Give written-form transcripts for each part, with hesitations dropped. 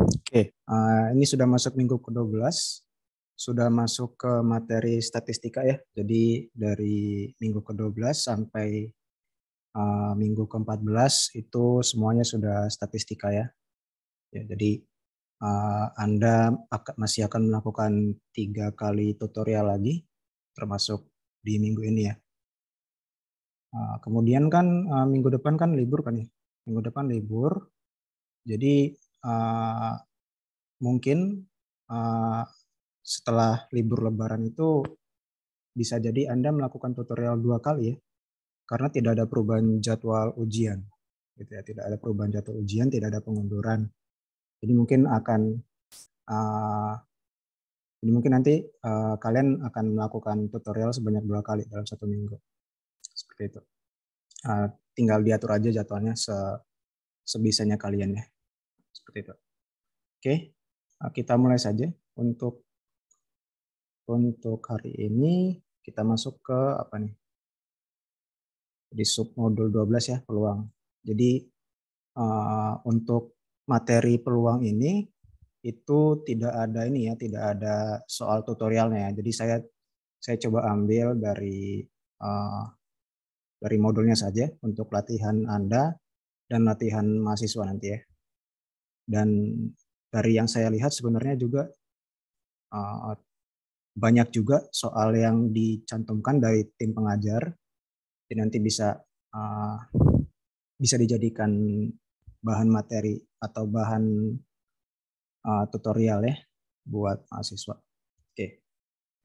Oke, ini sudah masuk minggu ke-12, sudah masuk ke materi statistika ya. Jadi dari minggu ke-12 sampai minggu ke-14 itu semuanya sudah statistika ya. Ya, jadi Anda masih akan melakukan 3 kali tutorial lagi, termasuk di minggu ini ya. Kemudian kan minggu depan kan libur kan ya. Minggu depan libur, jadi mungkin setelah libur Lebaran itu bisa jadi Anda melakukan tutorial 2 kali ya, karena tidak ada perubahan jadwal ujian, gitu ya. Tidak ada perubahan jadwal ujian, tidak ada pengunduran. Jadi mungkin nanti kalian akan melakukan tutorial sebanyak 2 kali dalam 1 minggu, seperti itu. Tinggal diatur aja jadwalnya sebisanya kalian ya, seperti itu. Oke, kita mulai saja. Untuk hari ini kita masuk ke apa nih? Di submodul 12 ya, peluang. Jadi untuk materi peluang ini itu tidak ada soal tutorialnya ya. Jadi saya coba ambil dari modulnya saja untuk latihan Anda dan latihan mahasiswa nanti ya. Dan dari yang saya lihat sebenarnya juga banyak juga soal yang dicantumkan dari tim pengajar. Jadi nanti bisa dijadikan bahan materi atau bahan tutorial ya buat mahasiswa. Oke,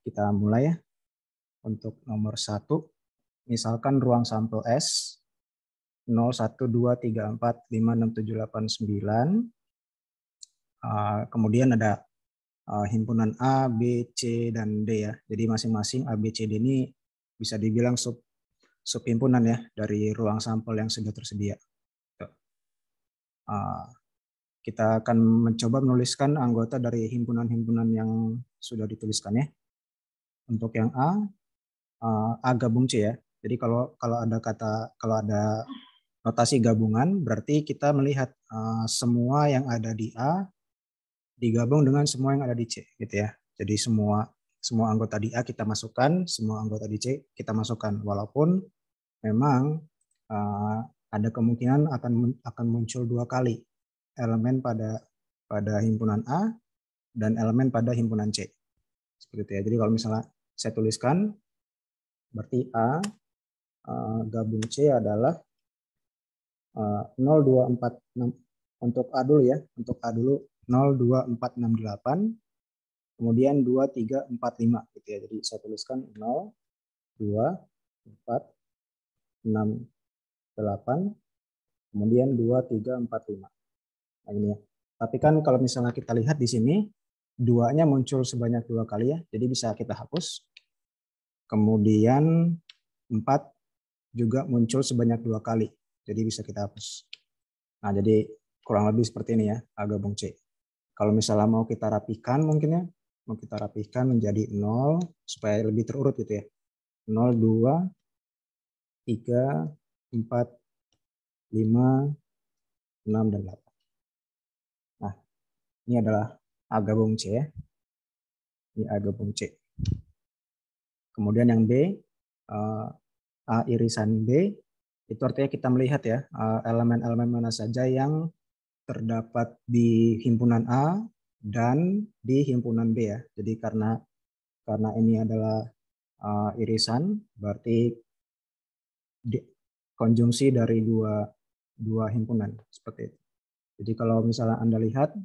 kita mulai ya. Untuk nomor 1, misalkan ruang sampel S 01234567899. Kemudian ada himpunan A, B, C, dan D ya. Jadi masing-masing A, B, C, D ini bisa dibilang subhimpunan ya dari ruang sampel yang sudah tersedia. Kita akan mencoba menuliskan anggota dari himpunan-himpunan yang sudah dituliskan ya. Untuk yang A gabung C ya. Jadi kalau ada notasi gabungan, berarti kita melihat semua yang ada di A digabung dengan semua yang ada di C, gitu ya. Jadi semua anggota di A kita masukkan, semua anggota di C kita masukkan. Walaupun memang ada kemungkinan akan muncul 2 kali elemen pada himpunan A dan elemen pada himpunan C. Seperti itu ya. Jadi kalau misalnya saya tuliskan, berarti A gabung C adalah 02466. Untuk A dulu ya, untuk A dulu 02468, kemudian 2345 gitu ya. Jadi saya tuliskan 02468, kemudian 2345. Nah ini ya. Tapi kan kalau misalnya kita lihat di sini, 2-nya muncul sebanyak 2 kali ya, jadi bisa kita hapus. Kemudian 4 juga muncul sebanyak 2 kali, jadi bisa kita hapus. Nah jadi kurang lebih seperti ini ya, A gabung C. Kalau misalnya mau kita rapikan mungkin ya, mau kita rapikan menjadi 0 supaya lebih terurut gitu ya. 0, 2, 3, 4, 5, 6, dan 8. Nah, ini adalah A gabung C ya. Ini A gabung C. Kemudian yang B, A irisan B, itu artinya kita melihat ya elemen-elemen mana saja yang terdapat di himpunan A dan di himpunan B ya. Jadi karena ini adalah irisan, berarti konjungsi dari dua himpunan seperti itu. Jadi kalau misalnya Anda lihat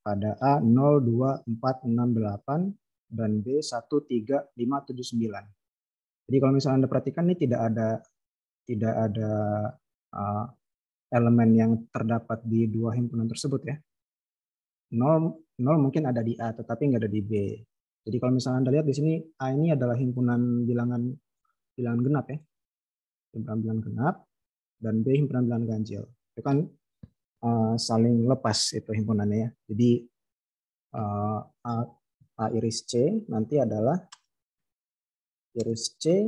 pada A 02468 dan B 13579. Jadi kalau misalnya Anda perhatikan ini tidak ada elemen yang terdapat di dua himpunan tersebut ya. 0 mungkin ada di A tetapi nggak ada di B. Jadi kalau misalnya Anda lihat di sini A ini adalah himpunan bilangan genap ya. Himpunan bilangan genap, dan B himpunan bilangan ganjil. Itu kan saling lepas itu himpunannya ya. Jadi A iris C nanti adalah iris C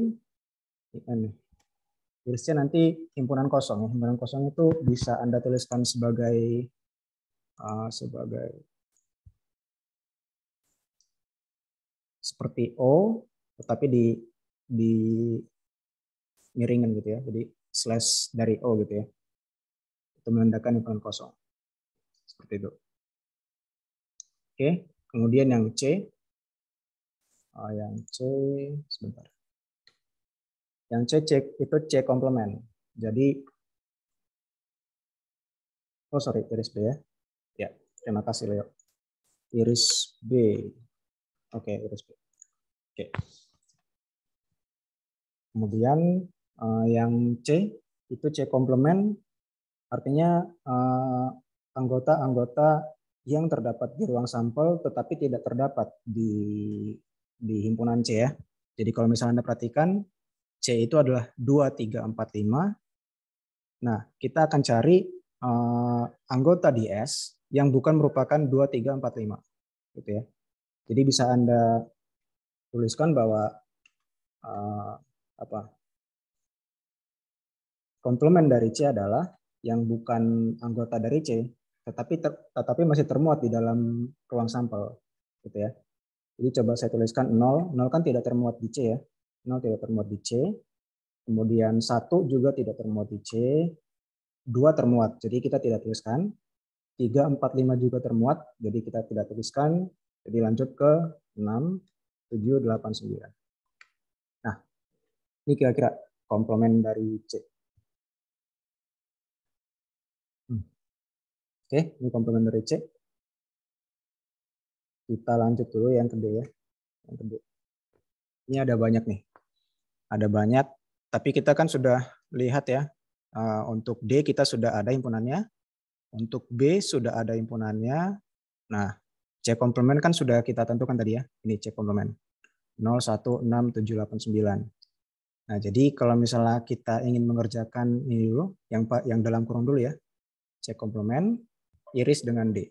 ini Iris C nanti himpunan kosong. Himpunan kosong itu bisa Anda tuliskan sebagai seperti O, tetapi di miringan gitu ya. Jadi slash dari O gitu ya. Itu menandakan himpunan kosong. Seperti itu. Oke, kemudian yang C. Sebentar. Yang C itu C komplement. Jadi, iris B ya. Ya, terima kasih Leo. Iris B. Oke, iris B. Oke. Kemudian yang C itu C komplement, artinya anggota-anggota yang terdapat di ruang sampel tetapi tidak terdapat di himpunan C ya. Jadi kalau misalnya Anda perhatikan, C itu adalah 2, 3, 4, 5. Nah, kita akan cari anggota di S yang bukan merupakan 2, 3, 4, 5. Gitu ya. Jadi bisa Anda tuliskan bahwa komplement dari C adalah yang bukan anggota dari C, tetapi masih termuat di dalam ruang sampel, gitu ya. Jadi coba saya tuliskan 0, 0 kan tidak termuat di C ya, 0 tidak termuat di C, kemudian 1 juga tidak termuat di C, 2 termuat, jadi kita tidak tuliskan, 3, 4, 5 juga termuat, jadi kita tidak tuliskan, jadi lanjut ke 6, 7, 8, 9. Nah, ini kira-kira komplement dari C. Oke, ini komplement dari C. Kita lanjut dulu yang kedua ya. Yang kedua. Ini ada banyak nih. Ada banyak, tapi kita kan sudah lihat ya. Untuk D kita sudah ada himpunannya. Untuk B sudah ada himpunannya. Nah, C komplement kan sudah kita tentukan tadi ya. Ini C komplement. 0, 1, 6, 7, 8, 9. Nah, jadi kalau misalnya kita ingin mengerjakan ini dulu, yang dalam kurung dulu ya. C komplement, iris dengan D.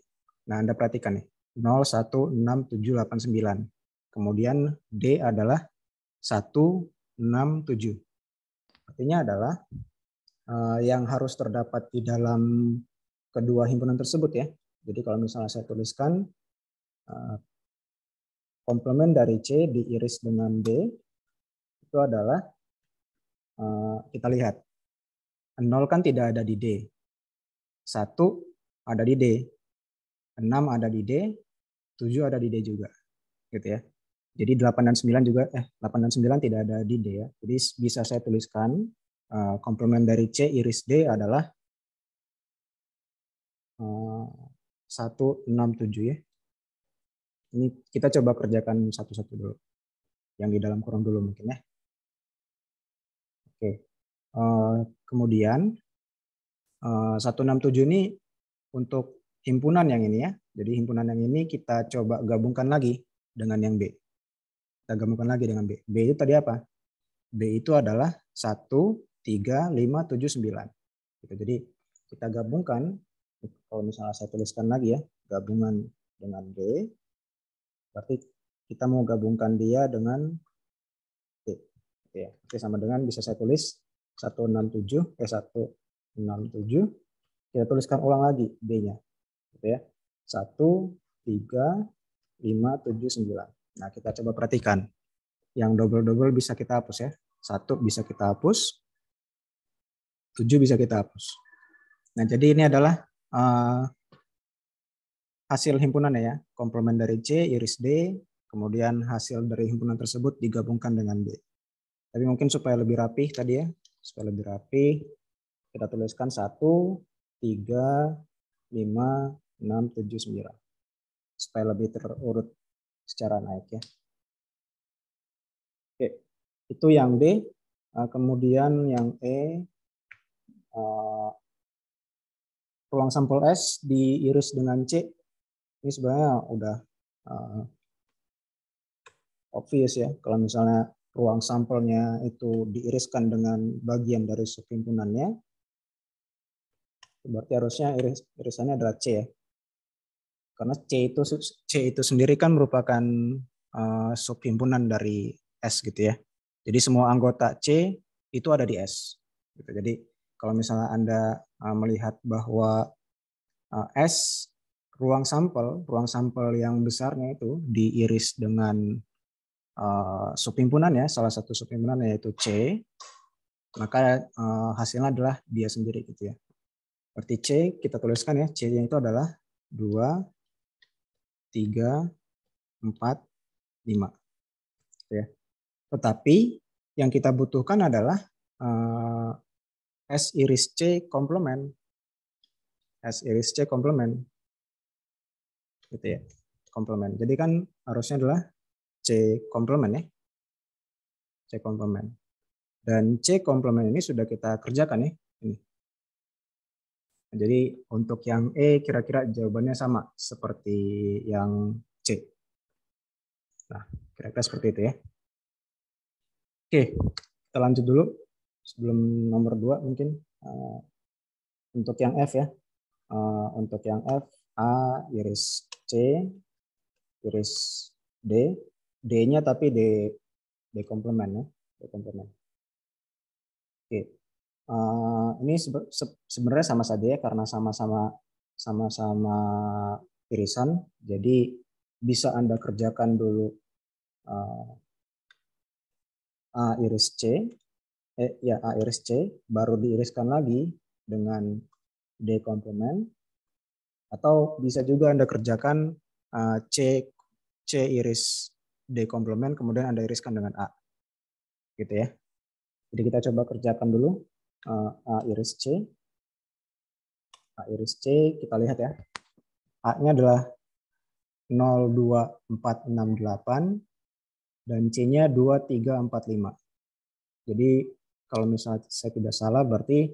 Nah, Anda perhatikan nih. 0, 1, 6, 7, 8, 9. Kemudian D adalah 1, 6, 7. Artinya adalah yang harus terdapat di dalam kedua himpunan tersebut ya. Jadi kalau misalnya saya tuliskan komplement dari C diiris dengan D, itu adalah kita lihat 0 kan tidak ada di D. 1 ada di D. 6 ada di D, 7 ada di D juga. Gitu ya. Jadi 8 dan 9 juga 8 dan 9 tidak ada di D ya. Jadi bisa saya tuliskan komplement dari C iris D adalah 1, 6, 7 ya. Ini kita coba kerjakan satu-satu dulu. Yang di dalam kurung dulu mungkin ya. Oke. Kemudian 167 ini untuk himpunan yang ini ya. Jadi himpunan yang ini kita coba gabungkan lagi dengan yang B. Kita gabungkan lagi dengan B. B itu tadi apa? B itu adalah 1, 3, 5, 7, 9. Gitu. Jadi kita gabungkan, kalau misalnya saya tuliskan lagi ya, gabungan dengan B, berarti kita mau gabungkan dia dengan B. Gitu ya. Oke, sama dengan bisa saya tulis 167, 167. Kita tuliskan ulang lagi B-nya. Gitu ya. 1, 3, 5, 7, 9. Nah, kita coba perhatikan. Yang double-double bisa kita hapus ya. 1 bisa kita hapus. 7 bisa kita hapus. Nah, jadi ini adalah hasil himpunan ya. Komplement dari C, iris D, kemudian hasil dari himpunan tersebut digabungkan dengan B. Tapi mungkin supaya lebih rapih tadi ya, supaya lebih rapih, kita tuliskan 1, 3, 5, 6, 7, 9. Supaya lebih terurut secara naik ya. Oke, itu yang D. Kemudian yang E, ruang sampel S diiris dengan C. Ini sebenarnya udah obvious ya. Kalau misalnya ruang sampelnya itu diiriskan dengan bagian dari subhimpunannya, berarti harusnya irisannya adalah C ya. Karena C itu sendiri kan merupakan subhimpunan dari S gitu ya. Jadi semua anggota C itu ada di S. Gitu. Jadi kalau misalnya Anda melihat bahwa S ruang sampel yang besarnya itu diiris dengan subhimpunan ya, salah satu subhimpunan yaitu C, maka hasilnya adalah dia sendiri gitu ya. Berarti C kita tuliskan ya, C-nya itu adalah 2, 3, 4, 5. Gitu ya. Tetapi yang kita butuhkan adalah S iris C komplement. S iris C komplement. Gitu ya. Komplement. Jadi kan harusnya adalah C komplement ya. C komplement. Dan C komplement ini sudah kita kerjakan ya. Ini. Jadi untuk yang E kira-kira jawabannya sama seperti yang C. Nah, kira-kira seperti itu ya. Oke, kita lanjut dulu. Sebelum nomor 2 mungkin. Untuk yang F ya. Untuk yang F, A iris C, iris D. D-nya tapi D komplement ya. D komplement. Oke. Ini sebenarnya sama saja ya karena sama-sama irisan. Jadi bisa Anda kerjakan dulu A iris C, A iris C, baru diiriskan lagi dengan D komplement. Atau bisa juga Anda kerjakan C iris D komplement, kemudian Anda iriskan dengan A. Gitu ya. Jadi kita coba kerjakan dulu A iris C. A iris C, kita lihat ya. A-nya adalah 02468 dan C-nya 2345. Jadi kalau misalnya saya tidak salah berarti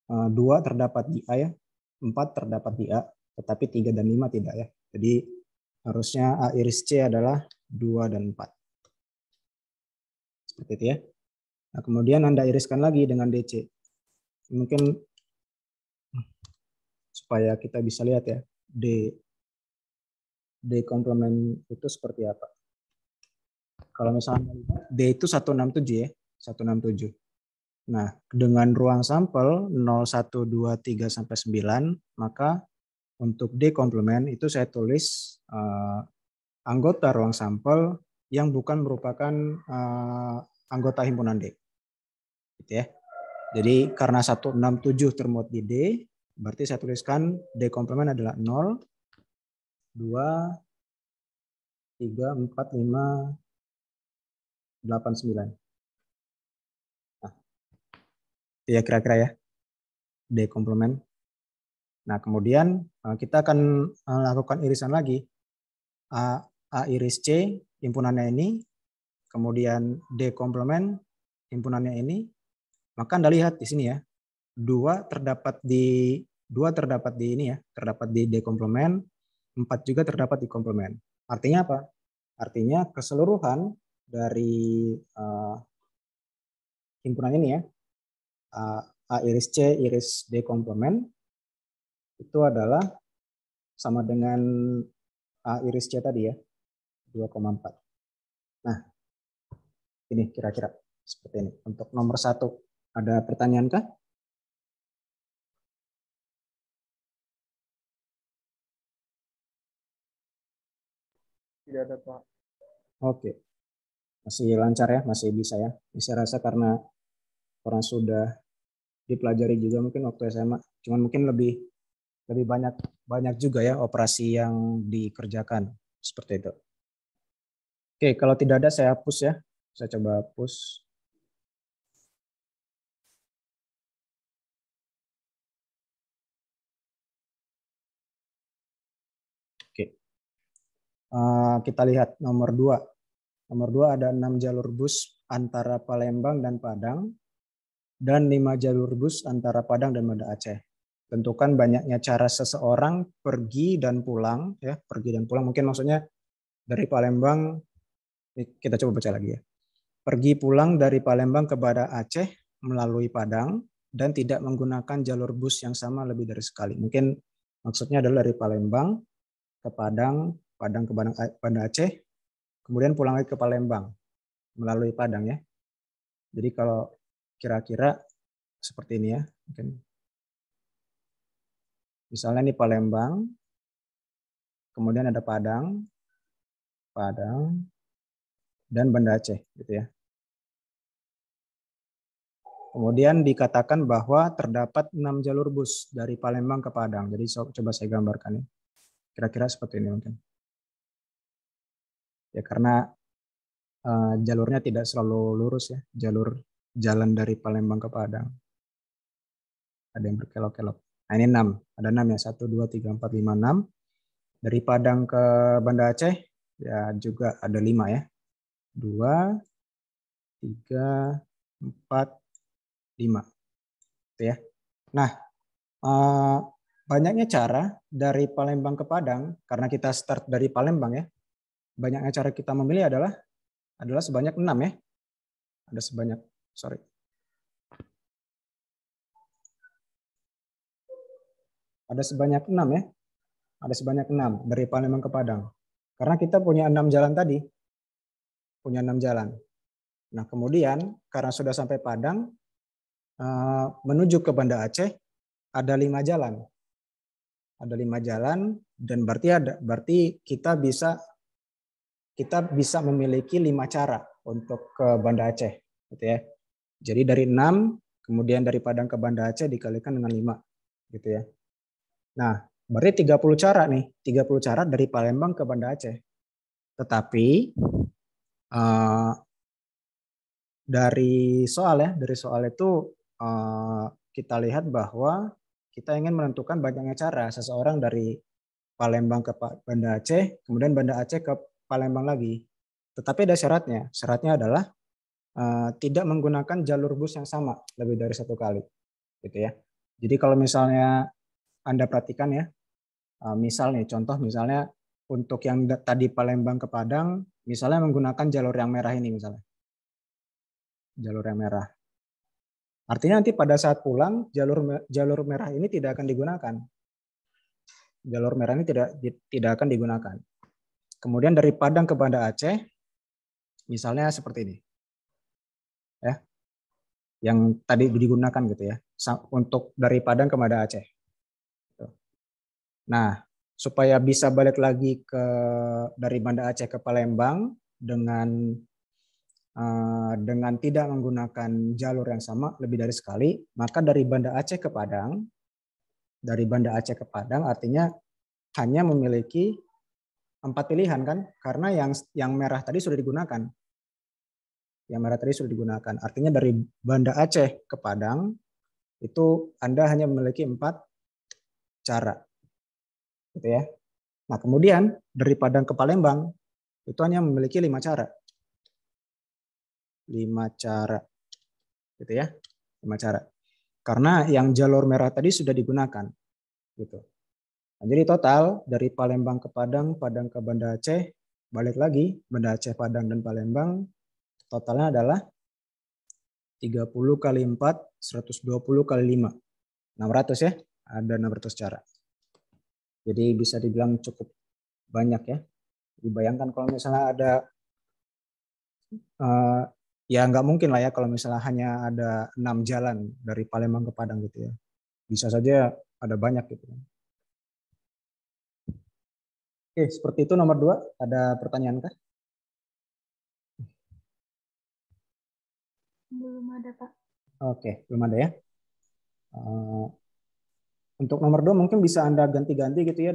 2 terdapat di A ya, 4 terdapat di A, tetapi 3 dan 5 tidak ya. Jadi harusnya A iris C adalah 2 dan 4. Seperti itu ya. Nah, kemudian Anda iriskan lagi dengan DC. Mungkin supaya kita bisa lihat ya, D komplement itu seperti apa. Kalau misalnya D itu 167 ya, 167. Nah, dengan ruang sampel 0, 1, 2, 3 sampai 9, maka untuk D komplement itu saya tulis anggota ruang sampel yang bukan merupakan anggota himpunan D. Gitu ya. Jadi karena 167 termuat di D, berarti saya tuliskan D komplement adalah 0, 2, 3, 4, 5, 8, 9. Nah, ya kira-kira ya, D komplement. Nah, kemudian kita akan lakukan irisan lagi. A iris C, himpunannya ini, kemudian D komplement, himpunannya ini. Maka Anda lihat di sini ya, 2 terdapat di ini ya, terdapat di D komplement, 4 juga terdapat di komplement. Artinya apa? Artinya keseluruhan dari himpunan ini ya, A iris C iris D komplement itu adalah sama dengan A iris C tadi ya, 2,4. Nah, ini kira-kira seperti ini. Untuk nomor 1, ada pertanyaan kah? Tidak ada, Pak. Oke. Masih lancar ya, masih bisa ya. Saya rasa karena orang sudah dipelajari juga mungkin waktu SMA. Cuman mungkin lebih banyak juga ya operasi yang dikerjakan seperti itu. Oke, kalau tidak ada saya hapus ya. Saya coba hapus. Oke. Kita lihat nomor 2. Nomor 2 ada 6 jalur bus antara Palembang dan Padang dan 5 jalur bus antara Padang dan Banda Aceh. Tentukan banyaknya cara seseorang pergi dan pulang ya, pergi dan pulang mungkin maksudnya dari Palembang, kita coba baca lagi ya. Pergi pulang dari Palembang ke Banda Aceh melalui Padang dan tidak menggunakan jalur bus yang sama lebih dari sekali. Mungkin maksudnya adalah dari Palembang ke Padang, Padang ke Banda Aceh, kemudian pulang lagi ke Palembang melalui Padang ya. Jadi kalau kira-kira seperti ini ya. Mungkin. Misalnya ini Palembang, kemudian ada Padang, dan Banda Aceh, gitu ya. Kemudian dikatakan bahwa terdapat 6 jalur bus dari Palembang ke Padang. Jadi coba saya gambarkan ya. Kira-kira seperti ini mungkin. Ya karena jalurnya tidak selalu lurus ya, jalur jalan dari Palembang ke Padang. Ada yang berkelok-kelok. Nah ini 6, ada 6 ya, 1, 2, 3, 4, 5, 6. Dari Padang ke Banda Aceh ya juga ada 5 ya. 2, 3, 4, 5. Gitu ya. Nah, banyaknya cara dari Palembang ke Padang, karena kita start dari Palembang ya, banyaknya cara kita memilih adalah sebanyak 6 ya. Ada sebanyak, Ada sebanyak 6 ya. Ada sebanyak 6 dari Palembang ke Padang. Karena kita punya 6 jalan tadi. Punya 6 jalan. Nah kemudian karena sudah sampai Padang, menuju ke Banda Aceh ada 5 jalan. Ada 5 jalan dan berarti kita bisa memiliki 5 cara untuk ke Banda Aceh, gitu ya. Jadi dari 6, kemudian dari Padang ke Banda Aceh dikalikan dengan 5, gitu ya. Nah, berarti 30 cara nih, 30 cara dari Palembang ke Banda Aceh. Tetapi dari soal itu kita lihat bahwa kita ingin menentukan banyaknya cara seseorang dari Palembang ke Banda Aceh, kemudian Banda Aceh ke Palembang lagi. Tetapi ada syaratnya. Syaratnya adalah tidak menggunakan jalur bus yang sama lebih dari 1 kali, gitu ya. Jadi kalau misalnya Anda perhatikan ya, contoh misalnya untuk yang tadi Palembang ke Padang, misalnya menggunakan jalur yang merah ini misalnya, jalur yang merah. Artinya nanti pada saat pulang jalur merah ini tidak akan digunakan. Jalur merah ini tidak akan digunakan. Kemudian dari Padang ke Banda Aceh, misalnya seperti ini, ya, yang tadi digunakan gitu ya, untuk dari Padang ke Banda Aceh. Nah, supaya bisa balik lagi dari Banda Aceh ke Palembang dengan tidak menggunakan jalur yang sama lebih dari sekali, maka dari Banda Aceh ke Padang, artinya hanya memiliki 4 pilihan kan, karena yang merah tadi sudah digunakan. Artinya dari Banda Aceh ke Padang itu Anda hanya memiliki 4 cara, gitu ya. Nah kemudian dari Padang ke Palembang itu hanya memiliki 5 cara. 5 cara, gitu ya, 5 cara. Karena yang jalur merah tadi sudah digunakan, gitu. Nah, jadi total dari Palembang ke Padang, Padang ke Banda Aceh, balik lagi Banda Aceh, Padang dan Palembang, totalnya adalah 30 kali 4, 120 kali 5, 600 ya, ada 600 cara. Jadi bisa dibilang cukup banyak ya. Dibayangkan kalau misalnya ada ya nggak mungkin lah ya kalau misalnya hanya ada 6 jalan dari Palembang ke Padang gitu ya. Bisa saja ada banyak gitu. Oke, seperti itu nomor 2. Ada pertanyaan kah? Belum ada, Pak. Oke, belum ada ya. Untuk nomor 2 mungkin bisa Anda ganti-ganti gitu ya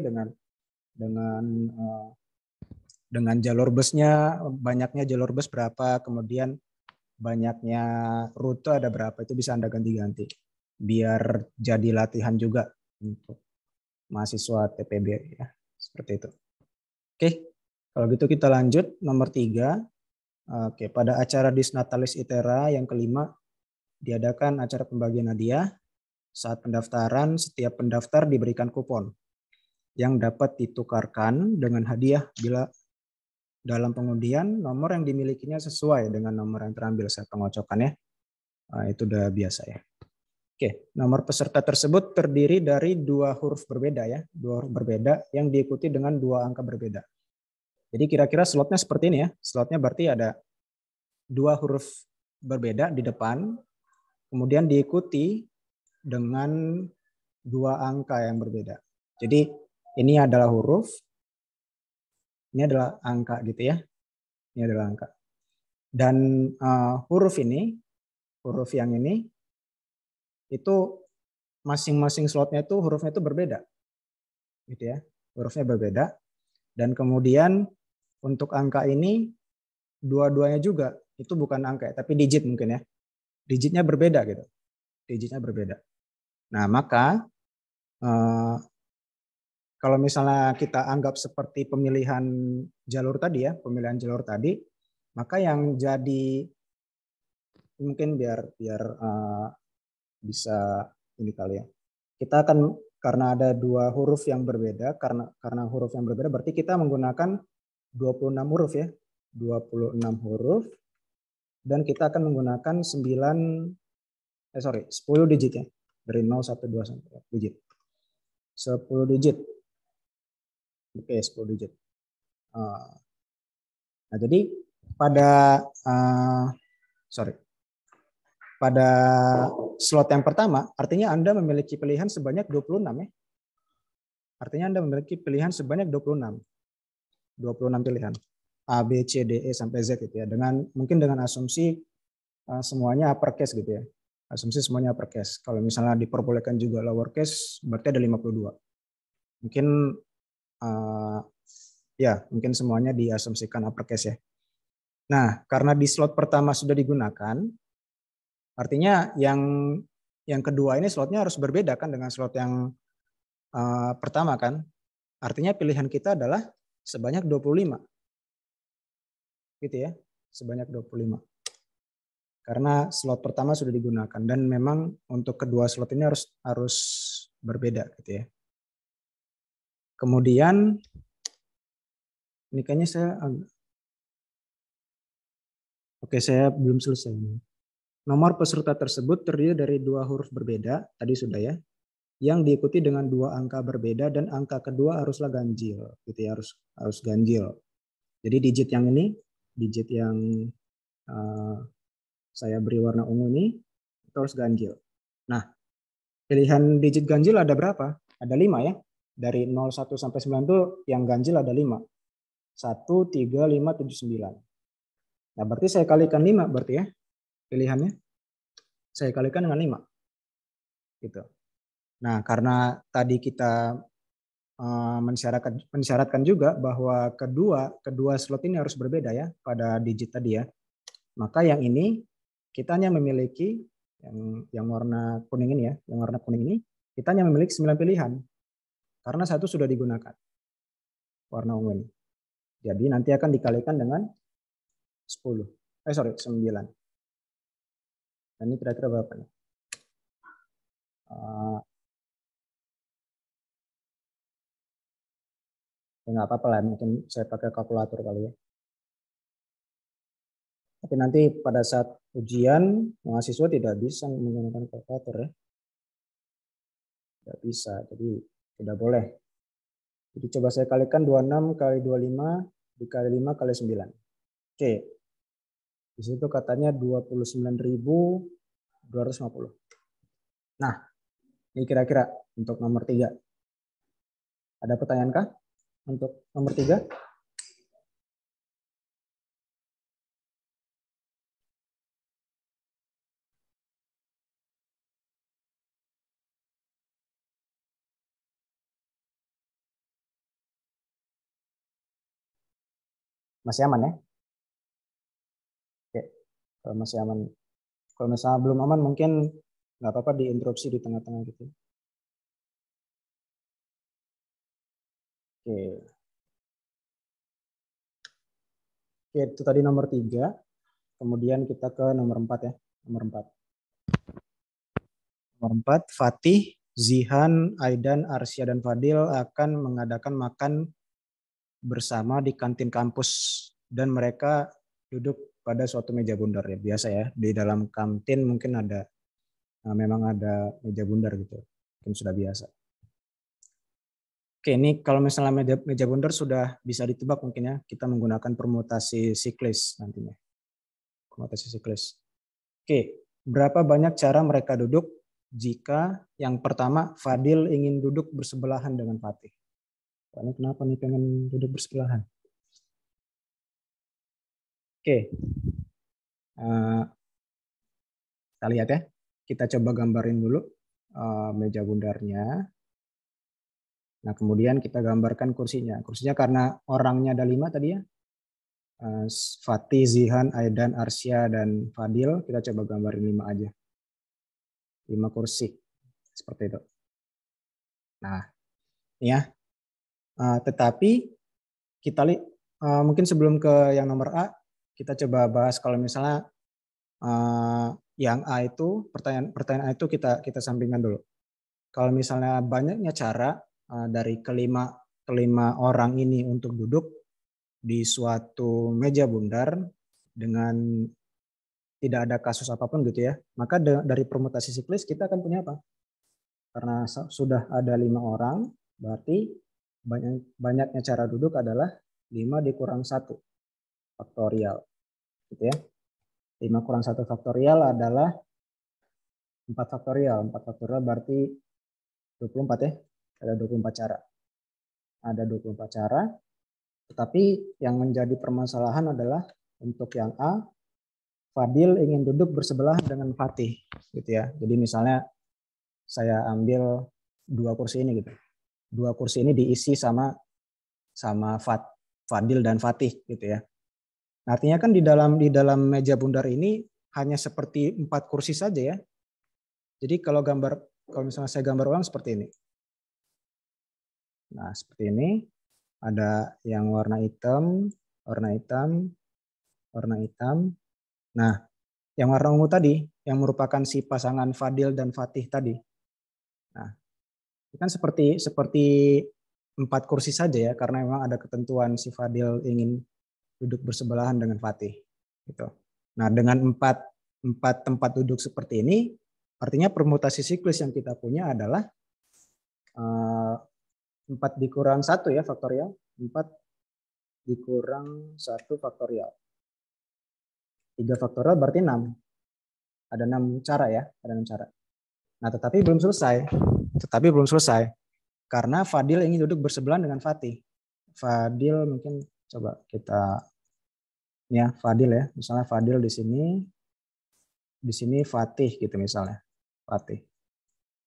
dengan jalur busnya, banyaknya jalur bus berapa, kemudian banyaknya rute ada berapa, itu bisa Anda ganti-ganti. Biar jadi latihan juga untuk mahasiswa TPB ya, seperti itu. Oke, kalau gitu kita lanjut nomor 3. Oke, pada acara Disnatalis Itera yang kelima diadakan acara pembagian hadiah. Saat pendaftaran, setiap pendaftar diberikan kupon yang dapat ditukarkan dengan hadiah bila dalam pengundian nomor yang dimilikinya sesuai dengan nomor yang terambil saat pengocokan ya. Itu udah biasa ya. Oke, nomor peserta tersebut terdiri dari 2 huruf berbeda ya, 2 huruf berbeda yang diikuti dengan 2 angka berbeda. Jadi kira-kira slotnya seperti ini ya. Slotnya berarti ada 2 huruf berbeda di depan, kemudian diikuti dengan dua angka yang berbeda. Jadi ini adalah huruf, ini adalah angka gitu ya. Ini adalah angka. Dan huruf yang ini itu masing-masing slotnya itu hurufnya itu berbeda, gitu ya. Hurufnya berbeda. Dan kemudian untuk angka ini dua-duanya juga itu bukan angka, tapi digit mungkin ya. Digitnya berbeda gitu. Digitnya berbeda. Nah maka kalau misalnya kita anggap seperti pemilihan jalur tadi ya, maka yang jadi mungkin biar bisa ini kali ya. Kita akan karena ada dua huruf yang berbeda, karena huruf yang berbeda berarti kita menggunakan 26 huruf ya. 26 huruf dan kita akan menggunakan 10 digit ya. Dari 0 1 2 sampai digit. 10 digit. Oke, 10 digit. Nah, jadi pada slot yang pertama, artinya Anda memiliki pilihan sebanyak 26 ya. Artinya Anda memiliki pilihan sebanyak 26. 26 pilihan. A, B, C, D, E sampai Z gitu ya. Mungkin dengan asumsi semuanya uppercase gitu ya. Asumsi semuanya uppercase. Kalau misalnya diperbolehkan juga lowercase, berarti ada 52. Mungkin mungkin semuanya diasumsikan uppercase ya. Nah, karena di slot pertama sudah digunakan, artinya yang kedua ini slotnya harus berbeda kan dengan slot yang pertama kan. Artinya pilihan kita adalah sebanyak 25. Gitu ya, sebanyak 25. Karena slot pertama sudah digunakan dan memang untuk kedua slot ini harus berbeda gitu ya. Kemudian ini kayaknya saya belum selesai. Nomor peserta tersebut terdiri dari dua huruf berbeda, tadi sudah ya, yang diikuti dengan dua angka berbeda dan angka kedua haruslah ganjil, gitu ya, harus ganjil. Jadi digit yang ini, digit yang saya beri warna ungu ini, itu harus ganjil. Nah, pilihan digit ganjil ada berapa? Ada 5 ya. Dari 0, 1 sampai 9 itu yang ganjil ada 5. 1, 3, 5, 7, 9. Nah, berarti saya kalikan 5 berarti ya. Pilihannya. Saya kalikan dengan 5. Gitu. Nah, karena tadi kita mensyaratkan juga bahwa kedua slot ini harus berbeda ya pada digit tadi ya. Maka yang ini kita hanya memiliki yang warna kuning ini ya, yang warna kuning ini kita hanya memiliki 9 pilihan. Karena satu sudah digunakan. Warna ungu ini. Jadi nanti akan dikalikan dengan 9. Dan ini kira-kira berapa nih? Ya nggak apa-apa lah, mungkin saya pakai kalkulator kali ya. Tapi nanti pada saat ujian, mahasiswa tidak bisa menggunakan kalkulator ya. Tidak bisa, jadi tidak boleh. Jadi coba saya kalikan 26 kali 25 dikali 5 kali 9. Oke. Di situ katanya 29.250. Nah, ini kira-kira untuk nomor 3. Ada pertanyaan kah untuk nomor 3? Masih aman ya? Oke, kalau masih aman. Kalau misalnya belum aman mungkin nggak apa-apa diinterupsi di tengah-tengah gitu. Oke. Oke, itu tadi nomor 3. Kemudian kita ke nomor 4 ya. Nomor 4. Nomor 4, Fatih, Zihan, Aidan, Arsya, dan Fadil akan mengadakan makan bersama di kantin kampus. Dan mereka duduk pada suatu meja bundar ya. Biasa ya, di dalam kantin mungkin memang ada meja bundar gitu. Mungkin sudah biasa. Oke, ini kalau misalnya meja bundar sudah bisa ditebak mungkin ya, kita menggunakan permutasi siklis nantinya. Permutasi siklis. Oke, Berapa banyak cara mereka duduk jika yang pertama Fadil ingin duduk bersebelahan dengan Fatih? Ini kenapa nih pengen duduk bersebelahan? Oke. Kita lihat ya. Kita coba gambarin dulu meja bundarnya. Nah, kemudian kita gambarkan kursinya. Kursinya karena orangnya ada 5 tadi ya. Fatih, Zihan, Aidan, Arsya, dan Fadil. Kita coba gambarin 5 aja. 5 kursi. Seperti itu. Nah, ya. Tetapi kita lihat mungkin sebelum ke yang nomor A, kita coba bahas kalau misalnya yang A itu pertanyaan A itu kita sampingkan dulu. Kalau misalnya banyaknya cara dari kelima orang ini untuk duduk di suatu meja bundar dengan tidak ada kasus apapun gitu ya, maka dari permutasi siklis kita akan punya apa? Karena sudah ada 5 orang, berarti banyaknya cara duduk adalah 5 dikurang 1 faktorial. Gitu ya. 5 kurang 1 faktorial adalah 4 faktorial. 4 faktorial berarti 24 ya. Ada 24 cara. Ada 24 cara. Tetapi yang menjadi permasalahan adalah untuk yang A, Fadil ingin duduk bersebelahan dengan Fatih. Gitu ya. Jadi misalnya saya ambil 2 kursi ini gitu. 2 kursi ini diisi sama Fadil dan Fatih gitu ya. Artinya kan di dalam meja bundar ini hanya seperti 4 kursi saja ya. Jadi kalau misalnya saya gambar ulang seperti ini. Nah, seperti ini ada yang warna hitam, warna hitam, warna hitam. Nah, yang warna ungu tadi yang merupakan si pasangan Fadil dan Fatih tadi. Nah, ini kan seperti 4 kursi saja ya, karena memang ada ketentuan si Fadil ingin duduk bersebelahan dengan Fatih. Gitu. Nah, dengan 4 tempat duduk seperti ini, artinya permutasi siklis yang kita punya adalah 4 dikurang 1 ya faktorial. 4 dikurang 1 faktorial. 3 faktorial berarti 6. Ada 6 cara ya, ada 6 cara. Nah, tetapi belum selesai. Karena Fadil ingin duduk bersebelahan dengan Fatih. Fadil mungkin coba kita ya, Fadil ya. Misalnya Fadil di sini Fatih gitu misalnya. Fatih.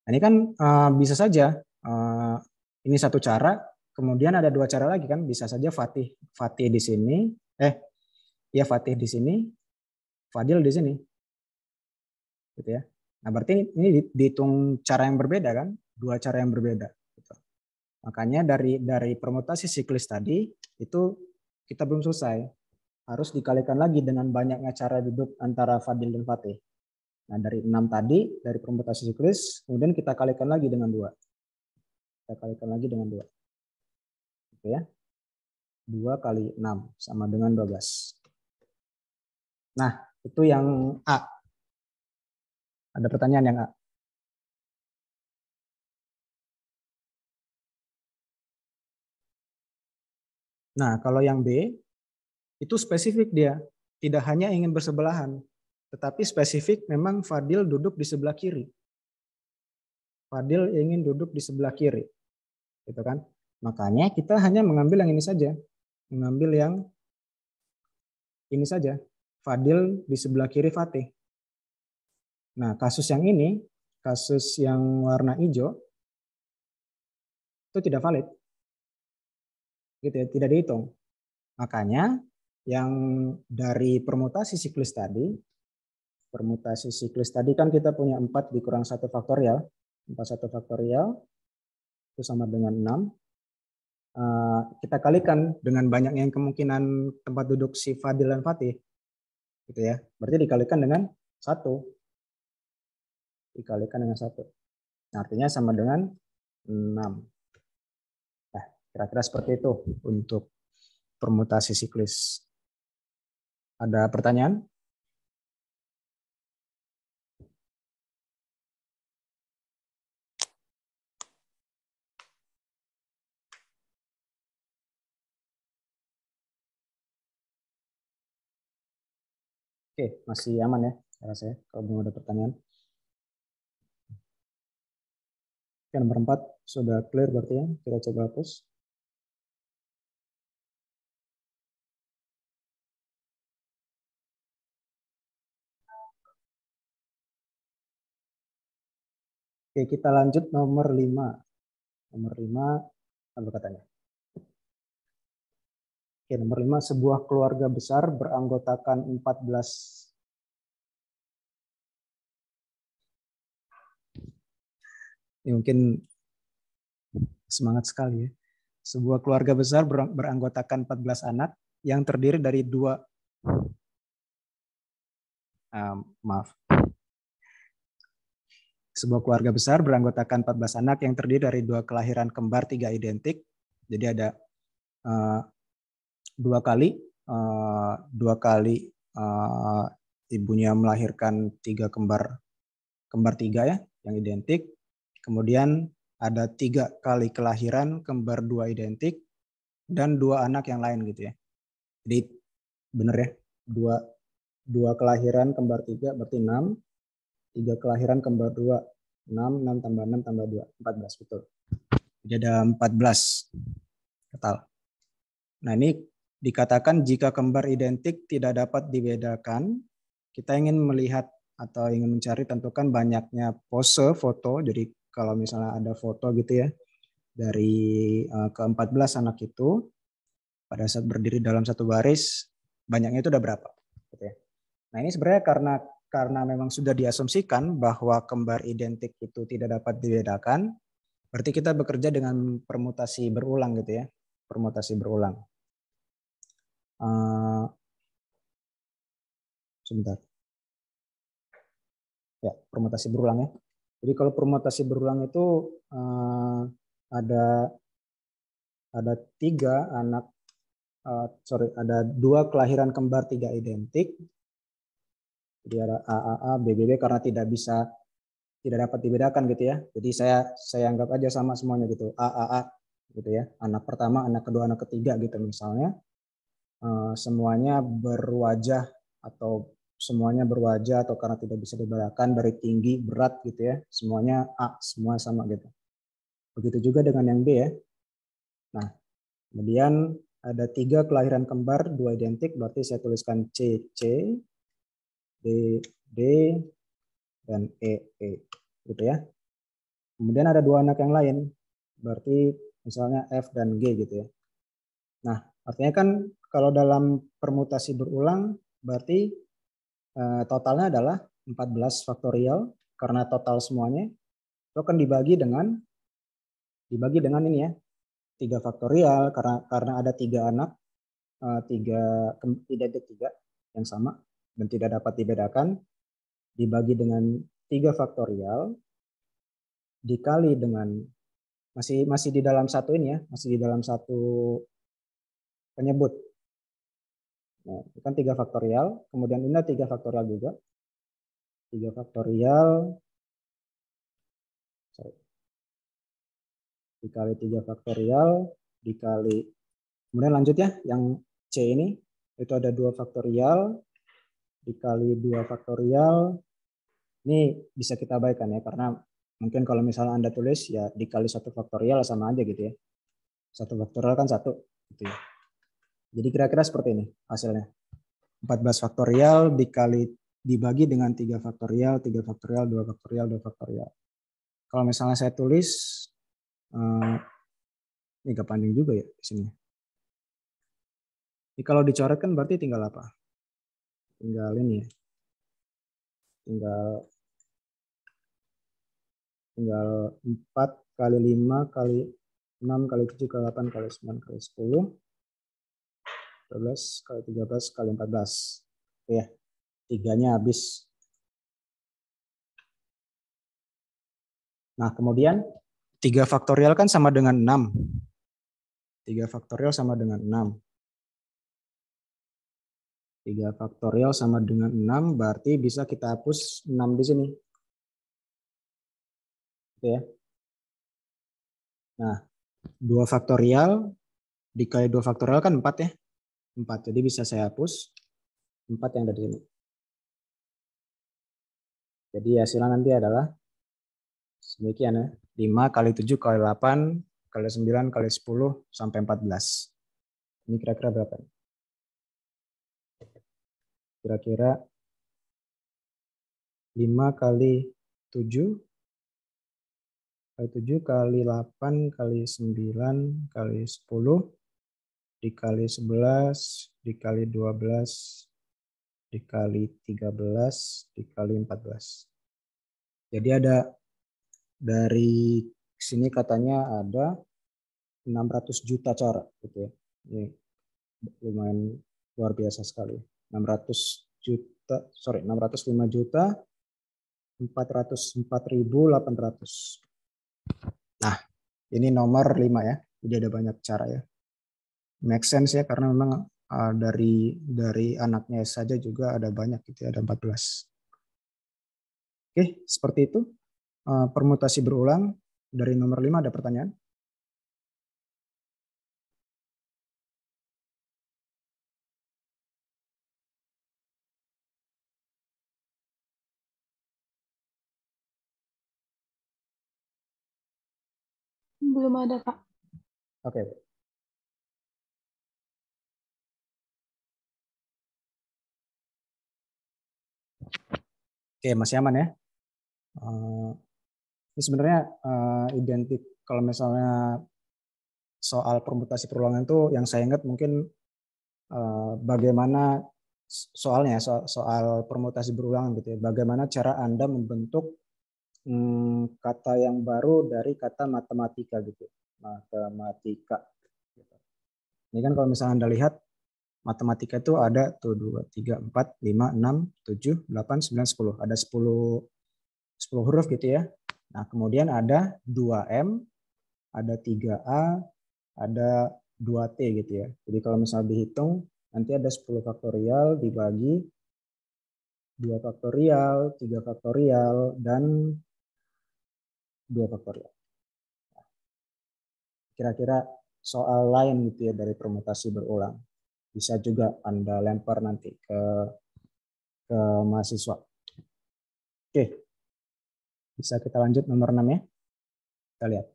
Nah, ini kan bisa saja ini satu cara, kemudian ada 2 cara lagi kan, bisa saja Fatih di sini, Fatih di sini, Fadil di sini. Gitu ya. Nah, berarti ini dihitung cara yang berbeda kan? 2 cara yang berbeda. Gitu. Makanya dari permutasi siklis tadi itu kita belum selesai. Harus dikalikan lagi dengan banyaknya cara duduk antara Fadil dan Fatih. Nah, dari 6 tadi, dari permutasi siklis, kemudian kita kalikan lagi dengan 2. Kita kalikan lagi dengan 2. Oke ya. 2 kali 6 sama dengan 12. Nah, itu yang A. Ada pertanyaan yang A? Nah, kalau yang B, itu spesifik dia. Tidak hanya ingin bersebelahan, tetapi spesifik memang Fadil duduk di sebelah kiri. Fadil ingin duduk di sebelah kiri. Gitu kan? Makanya kita hanya mengambil yang ini saja. Mengambil yang ini saja. Fadil di sebelah kiri Fatih. Nah, kasus yang ini, kasus yang warna hijau, itu tidak valid. Gitu ya, tidak dihitung. Makanya yang dari permutasi siklis tadi kan kita punya 4 dikurang 1 faktorial. 1 faktorial itu sama dengan 6. Kita kalikan dengan banyaknya yang kemungkinan tempat duduk si Fadil dan Fatih. Gitu ya. Berarti dikalikan dengan 1. Dikalikan dengan 1. Nah, artinya sama dengan 6. Nah, kira-kira seperti itu untuk permutasi siklis. Ada pertanyaan? Oke, masih aman ya. Saya rasa ya, kalau belum ada pertanyaan. Oke, nomor 4 sudah clear berarti ya. Kita coba hapus. Oke, kita lanjut nomor 5. Nomor 5, apa katanya? Oke, nomor 5, sebuah keluarga besar beranggotakan 14. Ini mungkin semangat sekali ya. Sebuah keluarga besar beranggotakan 14 anak yang terdiri dari Sebuah keluarga besar beranggotakan 14 anak yang terdiri dari 2 kelahiran kembar 3 identik. Jadi ada 2 kali ibunya melahirkan 3 kembar 3 ya, yang identik. Kemudian ada 3 kali kelahiran kembar 2 identik dan 2 anak yang lain gitu ya. Jadi benar ya, 2 kelahiran kembar 3 berarti 6. 3 kelahiran kembar 2, 6 tambah 6 tambah 2, 14, betul. Jadi ada 14 total. Nah ini dikatakan jika kembar identik tidak dapat dibedakan, kita ingin melihat atau ingin mencari tentukan banyaknya pose foto. Jadi kalau misalnya ada foto gitu ya, dari ke-14 anak itu, pada saat berdiri dalam satu baris, banyaknya itu udah berapa. Gitu ya. Nah ini sebenarnya karena memang sudah diasumsikan bahwa kembar identik itu tidak dapat dibedakan, berarti kita bekerja dengan permutasi berulang gitu ya, permutasi berulang. Sebentar. Ya, permutasi berulang ya. Jadi kalau permutasi berulang itu ada 3 anak, ada 2 kelahiran kembar 3 identik. Jadi ada AAA, BBB karena tidak dapat dibedakan gitu ya. Jadi saya anggap aja sama semuanya gitu. AAA gitu ya. Anak pertama, anak kedua, anak ketiga gitu misalnya. Semuanya berwajah atau karena tidak bisa dibedakan dari tinggi, berat gitu ya. Semuanya A, semua sama gitu. Begitu juga dengan yang B ya. Nah, kemudian ada 3 kelahiran kembar, 2 identik, berarti saya tuliskan C, D, D, dan E, gitu ya. Kemudian ada 2 anak yang lain, berarti misalnya F dan G gitu ya. Nah, artinya kan kalau dalam permutasi berulang, berarti totalnya adalah 14 faktorial, karena total semuanya itu akan dibagi dengan ini ya, 3 faktorial, karena ada 3 anak, 3 identik 3 yang sama dan tidak dapat dibedakan, dibagi dengan 3 faktorial dikali dengan masih di dalam satu ini ya, masih di dalam satu penyebut. Nah, itu kan 3 faktorial, kemudian ini 3 faktorial juga. 3 faktorial dikali 3 faktorial dikali, kemudian lanjut ya, yang C ini itu ada 2 faktorial dikali 2 faktorial. Ini bisa kita abaikan ya, karena mungkin kalau misalnya Anda tulis ya dikali 1 faktorial sama aja gitu ya. 1 faktorial kan 1 gitu ya. Jadi kira-kira seperti ini hasilnya. 14 faktorial dibagi dengan 3 faktorial, 3 faktorial, 2 faktorial, 2 faktorial. Kalau misalnya saya tulis, ini agak panjang juga ya di sini. Ini kalau dicoret kan berarti tinggal apa? Tinggal ini ya. Tinggal 4 kali 5 kali 6 kali 7 kali 8 kali 9 kali 10. 12 kali 13 kali 14. Oke ya. 3-nya habis. Nah, kemudian 3 faktorial kan sama dengan 6. 3 faktorial sama dengan 6. 3 faktorial sama dengan 6, berarti bisa kita hapus 6 di sini. Oke ya. Nah, 2 faktorial dikali 2 faktorial kan 4 ya. 4, jadi bisa saya hapus 4 yang ada di sini. Jadi hasilnya nanti adalah demikian ya. 5 kali 7 kali 8 kali 9 kali 10 sampai 14. Ini kira-kira berapa? Kira-kira 5 kali 7 kali 7 kali 8 kali 9 kali 10 dikali 11 dikali 12 dikali 13 dikali 14. Jadi ada dari sini katanya ada 600 juta cara gitu ya. Ini lumayan luar biasa sekali. 605 juta 404.800. Nah, ini nomor 5 ya. Jadi ada banyak cara ya. Make sense ya karena memang dari anaknya saja juga ada banyak gitu ya, ada 14. Oke, seperti itu. Permutasi berulang dari nomor 5 ada pertanyaan? Belum ada, Pak. Oke. Oke, masih aman ya. Ini sebenarnya identik kalau misalnya soal permutasi perulangan itu yang saya ingat mungkin bagaimana soalnya soal permutasi berulang gitu ya. Bagaimana cara Anda membentuk kata yang baru dari kata matematika gitu. Matematika. Ini kan kalau misalnya Anda lihat matematika itu ada tuh 2, 3, 4, 5, 6, 7, 8, 9, 10. Ada 10 huruf gitu ya. Nah, kemudian ada 2M, ada 3A, ada 2T gitu ya. Jadi kalau misalnya dihitung, nanti ada 10 faktorial dibagi 2 faktorial, 3 faktorial, dan 2 faktorial. Kira-kira soal lain gitu ya dari permutasi berulang. Bisa juga Anda lempar nanti ke mahasiswa. Oke, bisa kita lanjut nomor 6 ya. Kita lihat.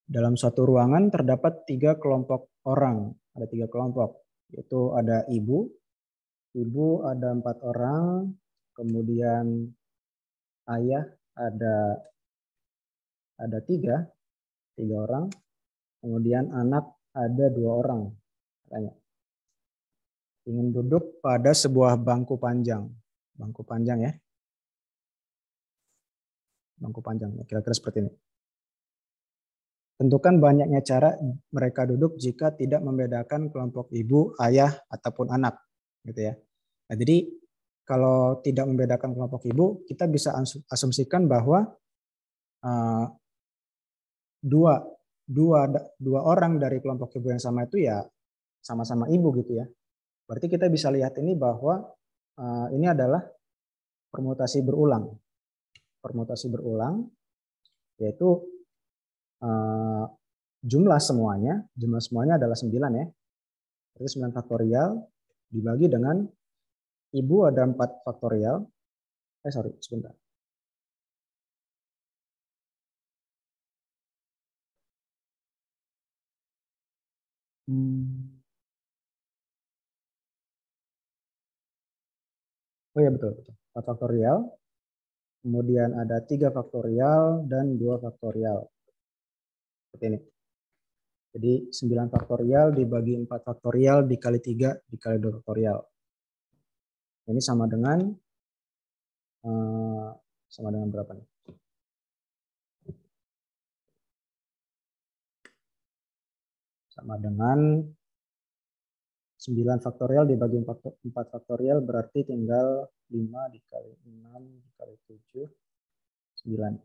Dalam suatu ruangan terdapat 3 kelompok orang. Ada 3 kelompok. Yaitu ada ibu ada 4 orang. Kemudian ayah ada 3 orang. Kemudian anak ada 2 orang. Tanya. Ingin duduk pada sebuah bangku panjang. Bangku panjang ya. Bangku panjang. Kira-kira seperti ini. Tentukan banyaknya cara mereka duduk jika tidak membedakan kelompok ibu, ayah, ataupun anak. Gitu ya. Nah, jadi kalau tidak membedakan kelompok ibu, kita bisa asumsikan bahwa dua orang dari kelompok ibu yang sama itu ya sama-sama ibu gitu ya. Berarti kita bisa lihat ini bahwa ini adalah permutasi berulang. Permutasi berulang yaitu jumlah semuanya adalah 9 ya. Berarti 9 faktorial dibagi dengan ibu ada 4 faktorial. Sebentar. Oh ya betul. 4 faktorial. Kemudian ada 3 faktorial dan 2 faktorial. Seperti ini. Jadi 9 faktorial dibagi 4 faktorial dikali 3 dikali 2 faktorial. Ini sama dengan berapa nih? Sama dengan 9 faktorial dibagi 4 faktorial berarti tinggal 5 dikali 6 dikali 7, 9.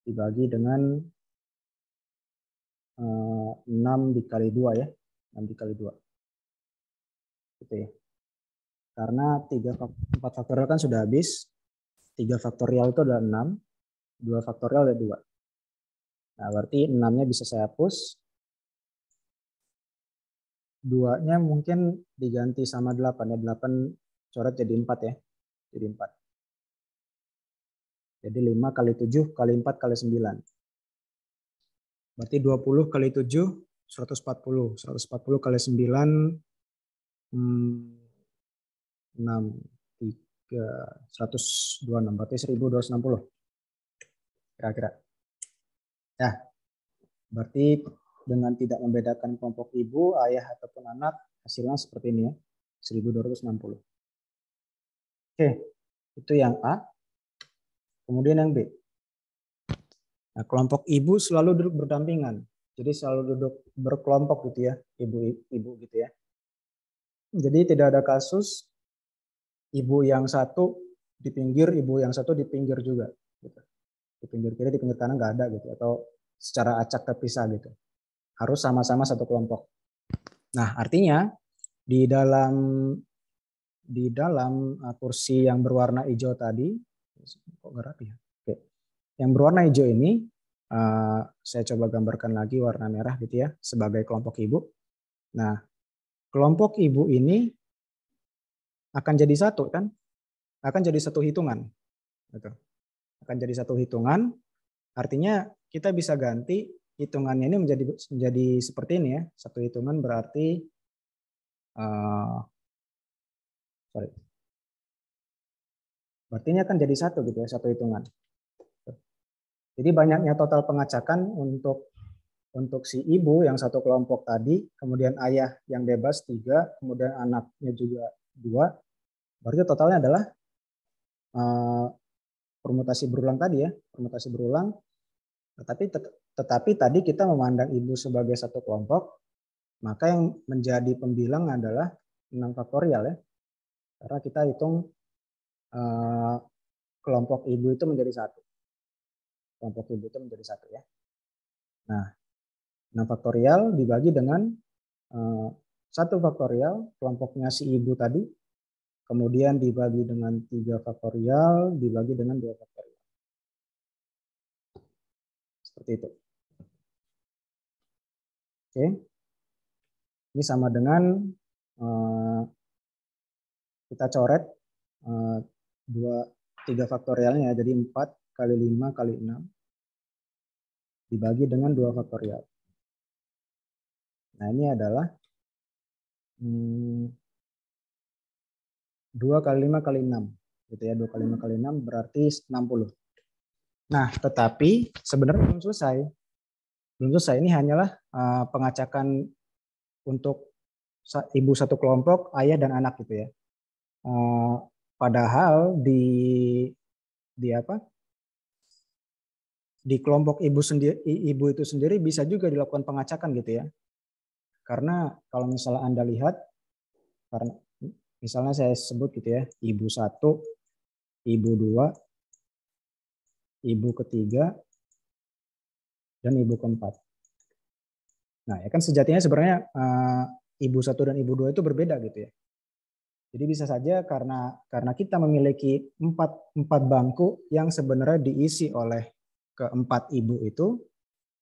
Dibagi dengan 6 dikali 2 ya. 6 dikali 2. Gitu ya. Karena 4 faktorial kan sudah habis. 3 faktorial itu adalah 6. 2 faktorial ada 2. Nah, berarti 6-nya bisa saya hapus. 2-nya mungkin diganti sama 8 ya. 8 coret jadi 4 ya. Jadi 4. Jadi 5 kali 7 kali 4 kali 9. Berarti 20 kali 7, 140. 140 kali 9, 6, 3, 126. Berarti 1260. Kira-kira. Ya, berarti dengan tidak membedakan kelompok ibu, ayah, ataupun anak, hasilnya seperti ini ya. 1260. Oke, itu yang A. Kemudian yang B. Nah, kelompok ibu selalu duduk berdampingan. Jadi selalu duduk berkelompok gitu ya, ibu-ibu gitu ya. Jadi tidak ada kasus ibu yang satu di pinggir, ibu yang satu di pinggir juga. Gitu. Di pinggir kiri, di pinggir kanan nggak ada gitu. Atau secara acak terpisah gitu. Harus sama-sama satu kelompok. Nah, artinya di dalam kursi yang berwarna hijau tadi, kok nggak rapi ya? Oke. Yang berwarna hijau ini, saya coba gambarkan lagi warna merah gitu ya, sebagai kelompok ibu. Nah, kelompok ibu ini akan jadi satu kan? Akan jadi satu hitungan. Gitu. Akan jadi satu hitungan, artinya kita bisa ganti hitungannya ini menjadi seperti ini ya. Satu hitungan berarti berarti ini akan jadi satu gitu ya, satu hitungan. Jadi banyaknya total pengacakan untuk si ibu yang satu kelompok tadi, kemudian ayah yang bebas 3, kemudian anaknya juga 2, berarti totalnya adalah permutasi berulang tadi ya, permutasi berulang. Tetapi tadi kita memandang ibu sebagai satu kelompok, maka yang menjadi pembilang adalah 6 faktorial ya. Karena kita hitung kelompok ibu itu menjadi satu. Kelompok ibu itu menjadi satu ya. Nah, 6 faktorial dibagi dengan 1 faktorial, kelompoknya si ibu tadi, kemudian dibagi dengan 3 faktorial, dibagi dengan 2 faktorial. Seperti itu. Oke. Ini sama dengan kita coret 3 faktorialnya, jadi 4 kali 5 kali 6 dibagi dengan 2 faktorial. Nah, ini adalah 2 kali 5 kali 6. Gitu ya, 2 kali 5 kali 6 berarti 60. Nah, tetapi sebenarnya belum selesai. Belum selesai, ini hanyalah pengacakan untuk ibu satu kelompok, ayah dan anak gitu ya. Padahal di kelompok ibu itu sendiri bisa juga dilakukan pengacakan gitu ya. Karena kalau misalnya Anda lihat, karena misalnya saya sebut gitu ya, ibu 1, ibu 2, ibu ketiga, dan ibu keempat. Nah, ya kan sejatinya sebenarnya ibu 1 dan ibu 2 itu berbeda gitu ya. Jadi bisa saja karena kita memiliki 4 bangku yang sebenarnya diisi oleh keempat ibu itu,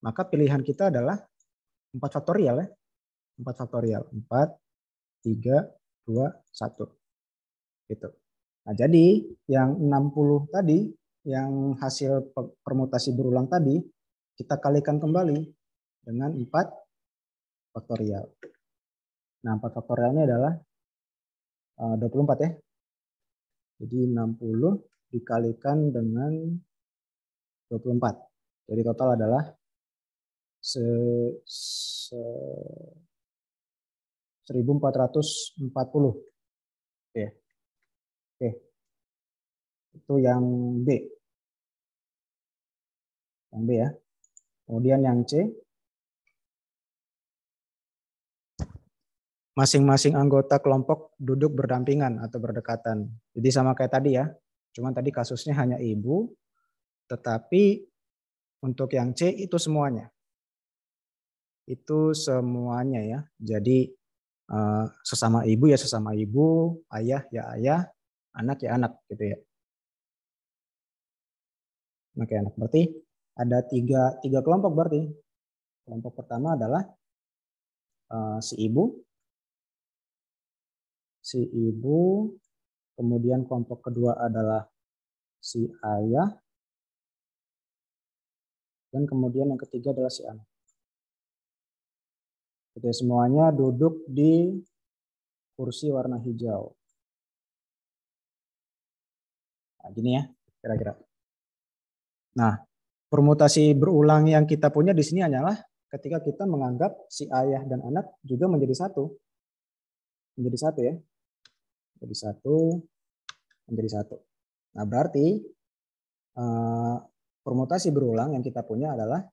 maka pilihan kita adalah 4 faktorial ya. 4 faktorial. 4, 3, 2, 1. Gitu. Nah, jadi yang 60 tadi, yang hasil permutasi berulang tadi, kita kalikan kembali dengan 4 faktorial. Nah, 4 faktorialnya adalah 24 ya. Jadi 60 dikalikan dengan 24. Jadi total adalah 1440. Oke. Oke. Itu yang B. Yang B ya. Kemudian yang C. Masing-masing anggota kelompok duduk berdampingan atau berdekatan. Jadi sama kayak tadi ya. Cuman tadi kasusnya hanya ibu, tetapi untuk yang C itu semuanya. Itu semuanya ya. Jadi sesama ibu ya sesama ibu, ayah ya ayah, anak ya anak gitu ya. Oke, anak berarti ada tiga kelompok berarti. Kelompok pertama adalah si ibu, kemudian kelompok kedua adalah si ayah, Dan kemudian yang ketiga adalah si anak. Jadi semuanya duduk di kursi warna hijau. Nah, gini ya, kira-kira. Nah, permutasi berulang yang kita punya di sini hanyalah ketika kita menganggap si ayah dan anak juga menjadi satu. Menjadi satu ya. Menjadi satu, menjadi satu. Nah, berarti permutasi berulang yang kita punya adalah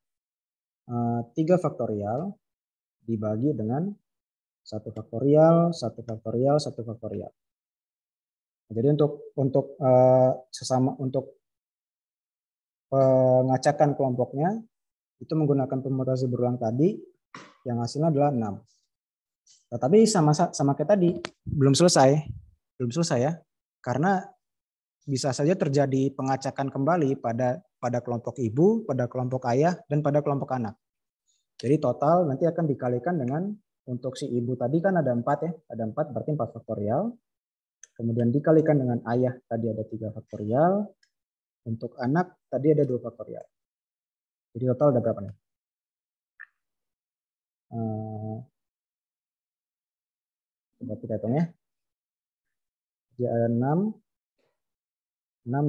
3 faktorial dibagi dengan 1 faktorial, 1 faktorial, 1 faktorial. Nah, jadi untuk pengacakan kelompoknya itu menggunakan permutasi berulang tadi yang hasilnya adalah 6. Nah, tapi sama kayak tadi belum selesai ya, karena bisa saja terjadi pengacakan kembali pada kelompok ibu, pada kelompok ayah, dan pada kelompok anak. Jadi total nanti akan dikalikan dengan untuk si ibu tadi kan ada 4 ya, ada 4 berarti 4 faktorial. Kemudian dikalikan dengan ayah tadi ada 3 faktorial, untuk anak tadi ada 2 faktorial. Jadi total ada berapa nih? Coba kita hitung ya. Jadi ada 6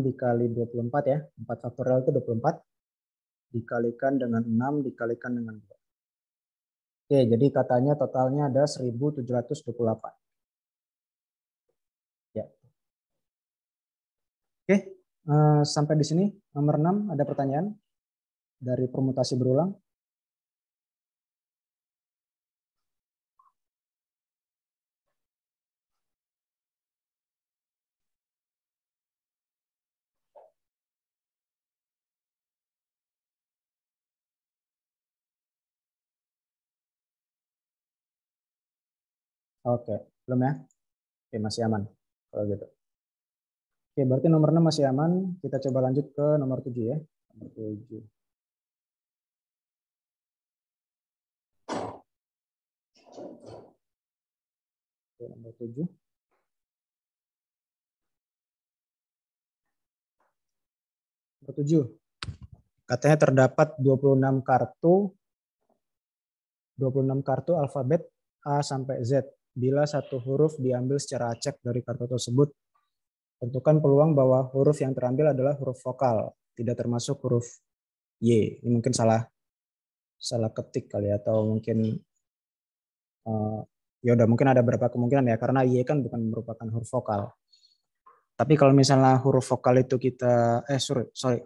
dikali 24 ya. 4 faktorial itu 24. Dikalikan dengan 6 dikalikan dengan 2. Oke, jadi katanya totalnya ada 1728. Ya. Oke, sampai di sini nomor 6 ada pertanyaan dari permutasi berulang. Oke, belum ya? Oke, masih aman kalau gitu. Oke, berarti nomor 6 masih aman. Kita coba lanjut ke nomor 7 ya. Nomor 7. Oke, nomor 7. Nomor 7. Katanya terdapat 26 kartu alfabet A sampai Z. Bila satu huruf diambil secara acak dari kartu tersebut, tentukan peluang bahwa huruf yang terambil adalah huruf vokal, tidak termasuk huruf Y. Ini mungkin salah ketik kali ya, atau mungkin ya udah mungkin ada beberapa kemungkinan ya, karena Y kan bukan merupakan huruf vokal. Tapi kalau misalnya huruf vokal itu kita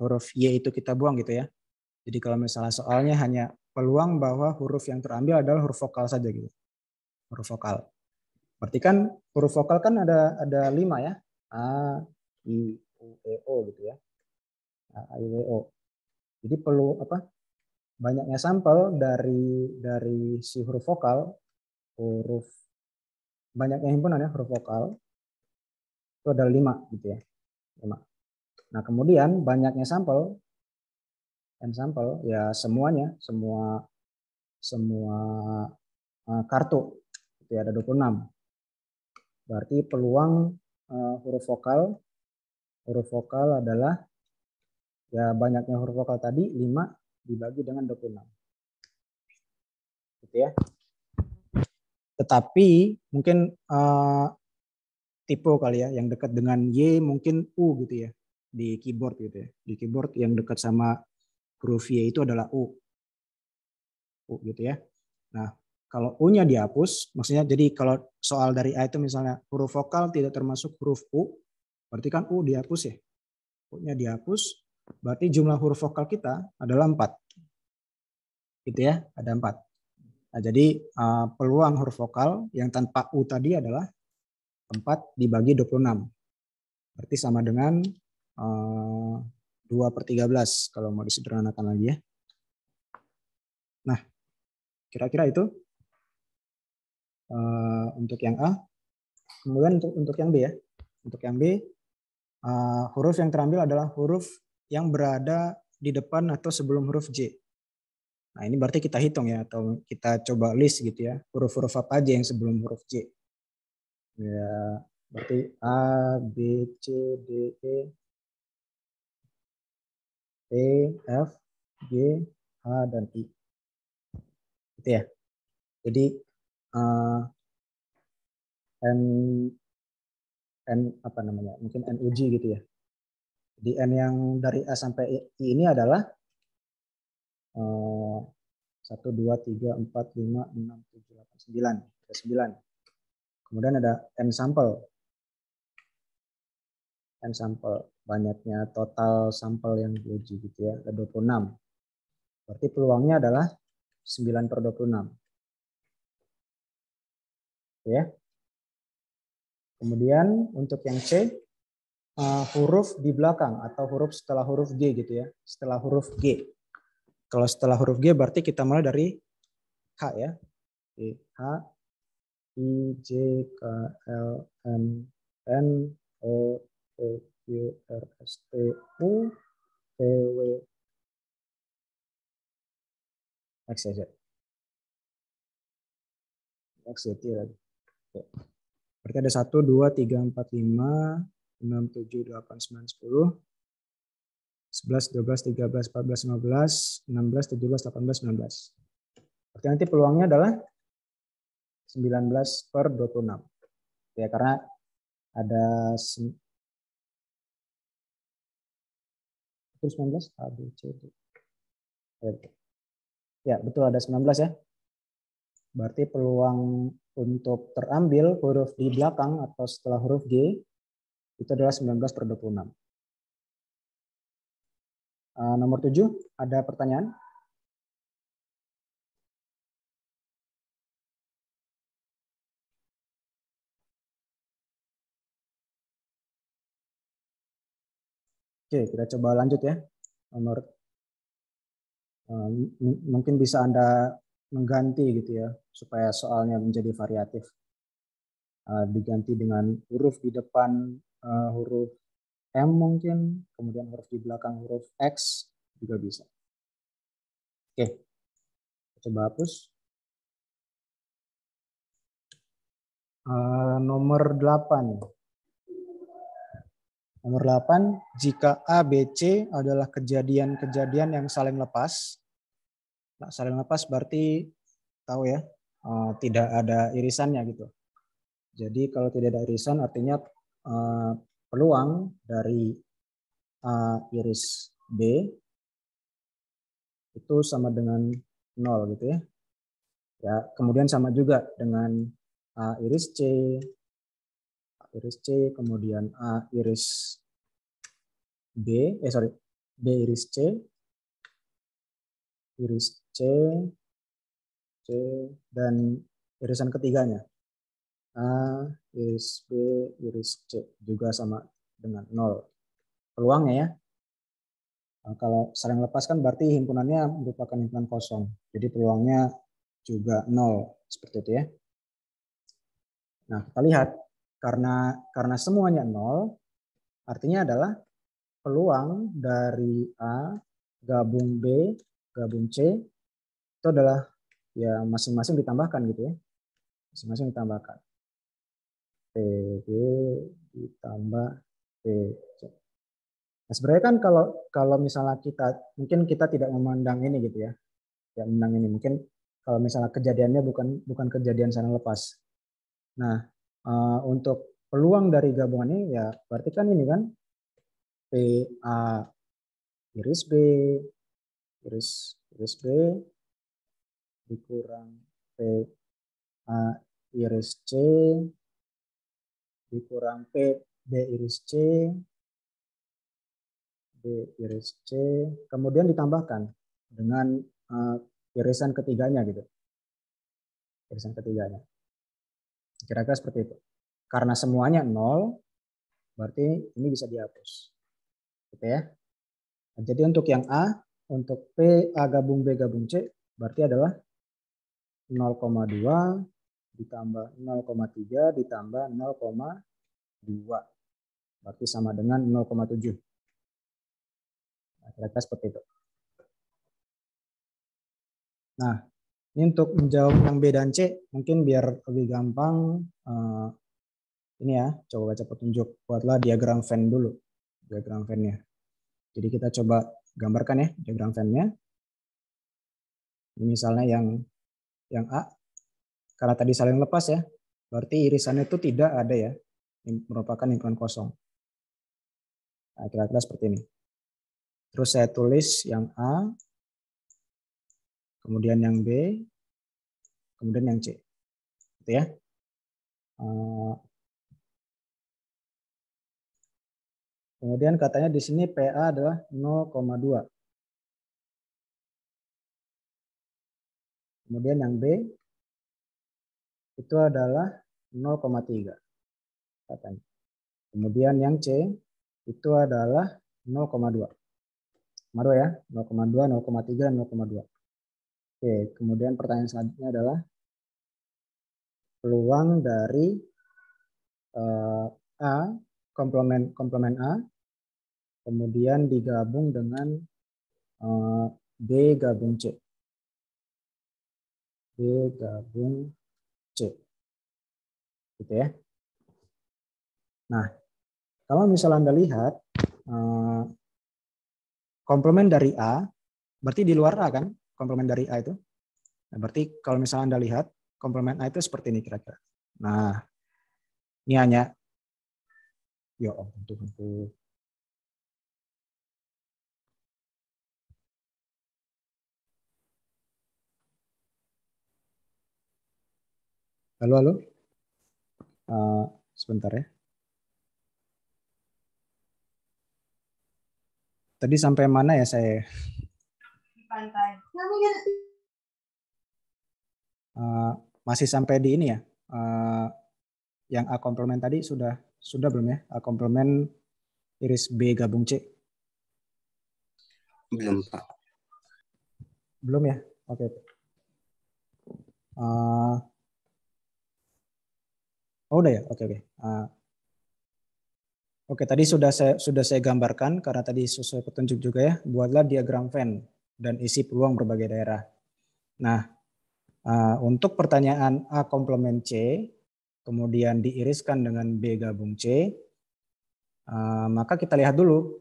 huruf Y itu kita buang gitu ya. Jadi kalau misalnya soalnya hanya peluang bahwa huruf yang terambil adalah huruf vokal saja gitu. Huruf vokal. Berarti kan huruf vokal kan ada 5 ya. A, I, U, E, O gitu ya. A, I, U, E, O. Jadi perlu banyaknya sampel dari si huruf vokal, banyaknya himpunan ya huruf vokal itu ada 5 gitu ya. 5. Nah, kemudian banyaknya sampel ya semuanya, semua kartu itu ada 26. Berarti peluang huruf vokal adalah ya banyaknya huruf vokal tadi 5 dibagi dengan 26. Gitu ya. Tetapi mungkin tipe kali ya yang dekat dengan Y mungkin U gitu ya di keyboard gitu ya. Di keyboard yang dekat sama huruf Y itu adalah U. U gitu ya. Nah, kalau U-nya dihapus, maksudnya jadi kalau soal dari A itu misalnya huruf vokal tidak termasuk huruf U, berarti kan U dihapus ya. U-nya dihapus, berarti jumlah huruf vokal kita adalah 4. Gitu ya, ada 4. Nah, jadi peluang huruf vokal yang tanpa U tadi adalah 4 dibagi 26. Berarti sama dengan 2/13 kalau mau disederhanakan lagi ya. Nah, kira-kira itu untuk yang A. Kemudian untuk yang B ya. Untuk yang B, huruf yang terambil adalah huruf yang berada di depan atau sebelum huruf J. Nah, ini berarti kita hitung ya, atau kita coba list gitu ya, huruf-huruf apa aja yang sebelum huruf J. Ya, berarti A, B, C, D, E, F, G, H, dan I. Gitu ya. Jadi N apa namanya? Mungkin N uji gitu ya. Jadi N yang dari A sampai I ini adalah 1, 2, 3, 4, 5, 6, 7, 8, 9. Ada 9. Kemudian ada N sampel. N sampel. Banyaknya total sampel yang diuji gitu ya. Ada 26. Berarti peluangnya adalah 9/26. Ya. Kemudian untuk yang C, huruf di belakang atau huruf setelah huruf G gitu ya. Setelah huruf G. Kalau setelah huruf G berarti kita mulai dari H ya. H, I, J, K, L, M, N, O, P, Q, R, S, T, U, P, W, X, Y, Z. X, Y, Z lagi. Oke. Berarti ada 1, 2, 3, 4, 5, 6, 7, 8, 9, 10, 11, 12, 13, 14, 15, 16, 17, 18, 19. Berarti nanti peluangnya adalah 19/26. Ya, karena ada 19 A, B, C, D. Ya, betul ada 19 ya. Berarti peluang untuk terambil huruf di belakang atau setelah huruf G itu adalah 19/26. Nomor 7, ada pertanyaan? Oke, kita coba lanjut ya. Nomor mungkin bisa Anda mengganti gitu ya supaya soalnya menjadi variatif. Diganti dengan huruf di depan huruf M mungkin, kemudian huruf di belakang huruf X juga bisa. Oke, coba hapus. Nomor 8. Nomor 8, jika A, B, C adalah kejadian-kejadian yang saling lepas. Nah, saling lepas berarti tahu ya, tidak ada irisannya gitu. Jadi kalau tidak ada irisan artinya peluang dari A iris B itu sama dengan 0 gitu ya. Ya, kemudian sama juga dengan A iris C, kemudian A iris B, B iris C, dan irisan ketiganya. A, iris B, iris C juga sama dengan 0. Peluangnya ya. Nah, kalau saling lepas kan berarti himpunannya merupakan himpunan kosong. Jadi peluangnya juga 0. Seperti itu ya. Nah, kita lihat karena semuanya 0, artinya adalah peluang dari A gabung B gabung C itu adalah ya masing-masing ditambahkan gitu ya. Masing-masing ditambahkan. PB ditambah PC. Nah, sebenarnya kan kalau misalnya mungkin kita tidak memandang ini gitu ya. Tidak memandang ini mungkin kalau misalnya kejadiannya bukan kejadian saling lepas. Nah, untuk peluang dari gabungan ini ya berarti kan ini kan PA iris B iris B dikurang PA iris C dikurang P B iris C B iris C kemudian ditambahkan dengan irisan ketiganya gitu. Irisan ketiganya. Kira-kira seperti itu. Karena semuanya 0 berarti ini bisa dihapus. Gitu ya. Nah, jadi untuk yang A, untuk P A gabung B gabung C berarti adalah 0,2 ditambah 0,3 ditambah 0,2. Berarti sama dengan 0,7. Nah, kira-kira seperti itu. Nah, ini untuk menjawab yang B dan C, mungkin biar lebih gampang, ini ya, coba baca petunjuk. Buatlah diagram Venn dulu, diagram Venn-nya. Jadi kita coba gambarkan ya diagram Venn-nya. Misalnya yang A, karena tadi saling lepas ya, berarti irisannya itu tidak ada ya, merupakan himpunan kosong. Nah, kira-kira seperti ini. Terus saya tulis yang A, kemudian yang B, kemudian yang C. Gitu ya. Kemudian katanya di sini PA adalah 0,2. Kemudian yang B itu adalah 0,3 katanya. Kemudian yang C itu adalah 0,2. 0,2 ya, 0,2, 0,3, 0,2. Oke, kemudian pertanyaan selanjutnya adalah peluang dari A, komplemen A, kemudian digabung dengan B gabung C. B gabung C. Gitu ya. Nah, kalau misalnya Anda lihat komplemen dari A, berarti di luar A kan? Komplemen dari A itu. Nah, berarti kalau misalnya Anda lihat komplemen A itu seperti ini kira-kira. Nah, ini hanya ya bentuk. Halo. Sebentar ya. Tadi sampai mana ya saya? Masih sampai di ini ya. Yang A komplemen tadi sudah belum ya? A komplemen iris B gabung C. Belum, Pak. Belum ya? Oke. Udah ya? Oke. Oke, tadi sudah saya gambarkan karena tadi sesuai petunjuk juga ya. Buatlah diagram Venn dan isi peluang berbagai daerah. Nah, untuk pertanyaan A komplemen C, kemudian diiriskan dengan B gabung C, maka kita lihat dulu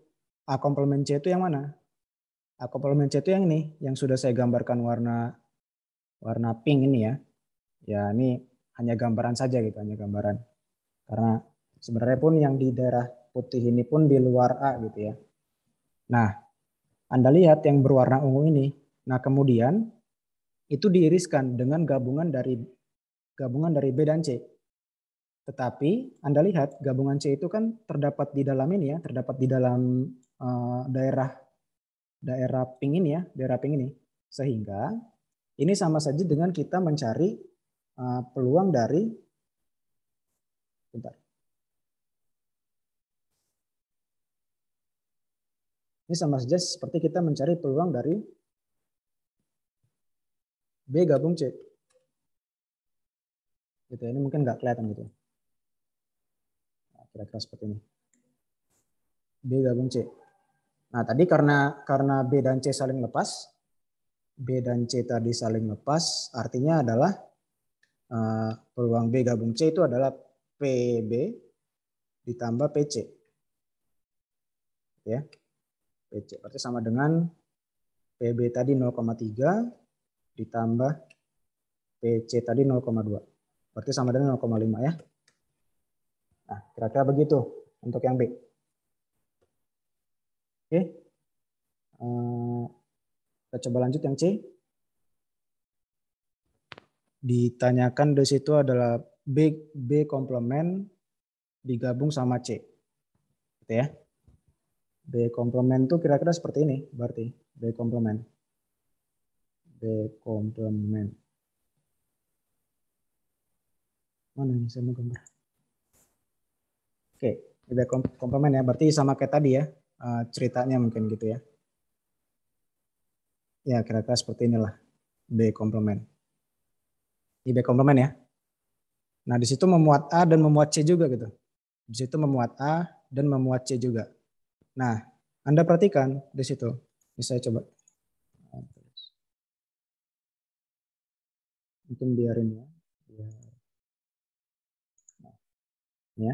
A komplemen C itu yang mana? A komplemen C itu yang ini, yang sudah saya gambarkan warna pink ini ya. Ya ini hanya gambaran saja gitu, hanya gambaran. Karena sebenarnya pun yang di daerah putih ini pun di luar A gitu ya. Nah, Anda lihat yang berwarna ungu ini. Nah, kemudian itu diiriskan dengan gabungan dari B dan C. Tetapi Anda lihat gabungan C itu kan terdapat di dalam ini ya, terdapat di dalam daerah pink ini ya, daerah pink ini. Sehingga ini sama saja dengan kita mencari peluang dari Ini sama saja seperti kita mencari peluang dari B gabung C. Gitu ya, ini mungkin nggak kelihatan gitu. Nah, kira-kira seperti ini. B gabung C. Nah, tadi karena B dan C saling lepas, B dan C tadi saling lepas, artinya adalah peluang B gabung C itu adalah PB ditambah PC. Ya. PC berarti sama dengan PB tadi 0,3 ditambah PC tadi 0,2. Berarti sama dengan 0,5 ya. Nah, kira-kira begitu untuk yang B. Oke. Kita coba lanjut yang C. Ditanyakan di situ adalah B komplemen digabung sama C. Gitu ya. B komplemen itu kira-kira seperti ini berarti. B komplemen. Mana ini saya mau gambar. Oke, B komplemen ya. Berarti sama kayak tadi ya. Ceritanya mungkin gitu ya. Ya, kira-kira seperti inilah. B komplemen. Ini B komplemen ya. Nah, di situ memuat A dan memuat C juga gitu. Di situ memuat A dan memuat C juga. Nah, Anda perhatikan di situ. Ini saya coba. Mungkin biarin ya. Nah, ya.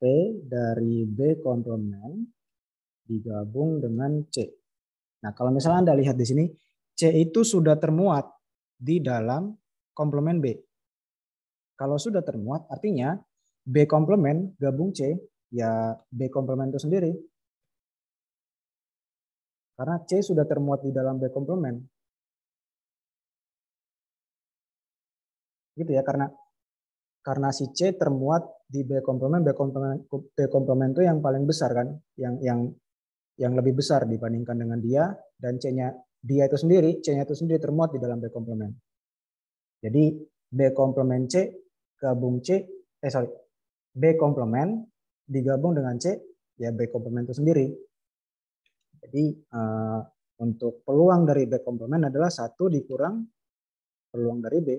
P dari B komplemen digabung dengan C. Nah, kalau misalnya Anda lihat di sini, C C itu sudah termuat di dalam komplemen B. Kalau sudah termuat, artinya B komplemen gabung C, ya B komplemen itu sendiri. Karena C sudah termuat di dalam B komplemen. Gitu ya, karena si C termuat di B komplemen itu yang paling besar kan, yang lebih besar dibandingkan dengan dia, dan C-nya dia itu sendiri, C-nya itu sendiri termuat di dalam B komplemen. Jadi B komplemen C gabung C, B komplemen digabung dengan C, ya B komplemen itu sendiri. Jadi untuk peluang dari B komplemen adalah 1 dikurang peluang dari B.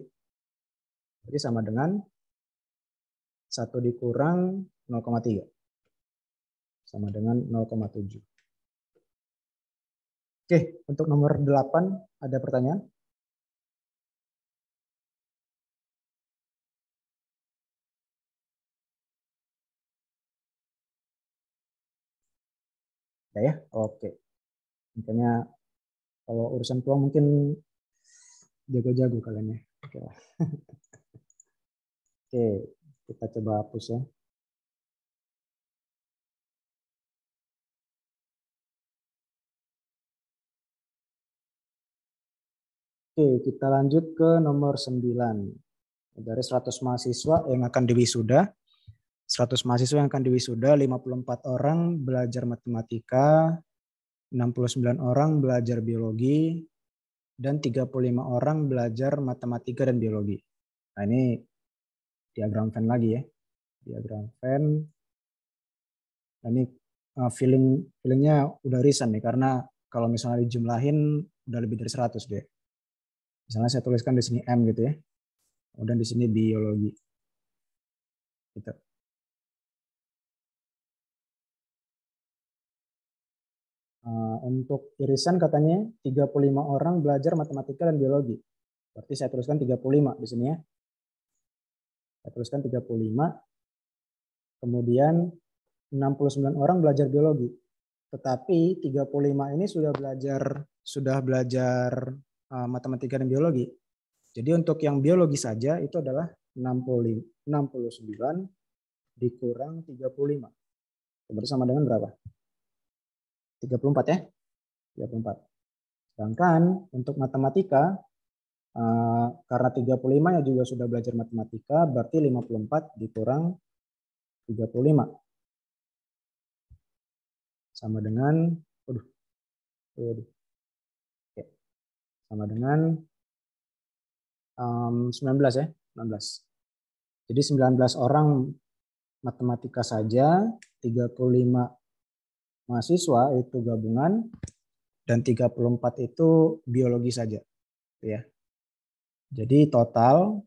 Jadi sama dengan 1 dikurang 0,3. Sama dengan 0,7. Oke, untuk nomor 8 ada pertanyaan? Ya, oke. Makanya kalau urusan peluang mungkin jago-jago kalian ya. Oke. Oke, kita coba hapus ya. Oke, kita lanjut ke nomor 9. Dari 100 mahasiswa yang akan diwisuda, 100 mahasiswa yang akan diwisuda, 54 orang belajar matematika, 69 orang belajar biologi, dan 35 orang belajar matematika dan biologi. Nah, ini diagram Venn lagi ya. Diagram Venn. Nah, ini feelingnya udah reason nih, karena kalau misalnya dijumlahin udah lebih dari 100 deh. Misalnya saya tuliskan di sini M gitu ya. Kemudian di sini biologi. Gitu. Untuk irisan katanya 35 orang belajar matematika dan biologi. Berarti saya tuliskan 35 di sini ya. Saya tuliskan 35. Kemudian 69 orang belajar biologi. Tetapi 35 ini sudah belajar matematika dan biologi. Jadi untuk yang biologi saja itu adalah 69 dikurang 35. Berarti sama dengan berapa? 34 ya? 34. Sedangkan untuk matematika, karena 35-nya juga sudah belajar matematika, berarti 54 dikurang 35. Sama dengan, sama dengan 19 ya, 19. Jadi 19 orang matematika saja, 35 mahasiswa itu gabungan, dan 34 itu biologi saja. Ya. Jadi total,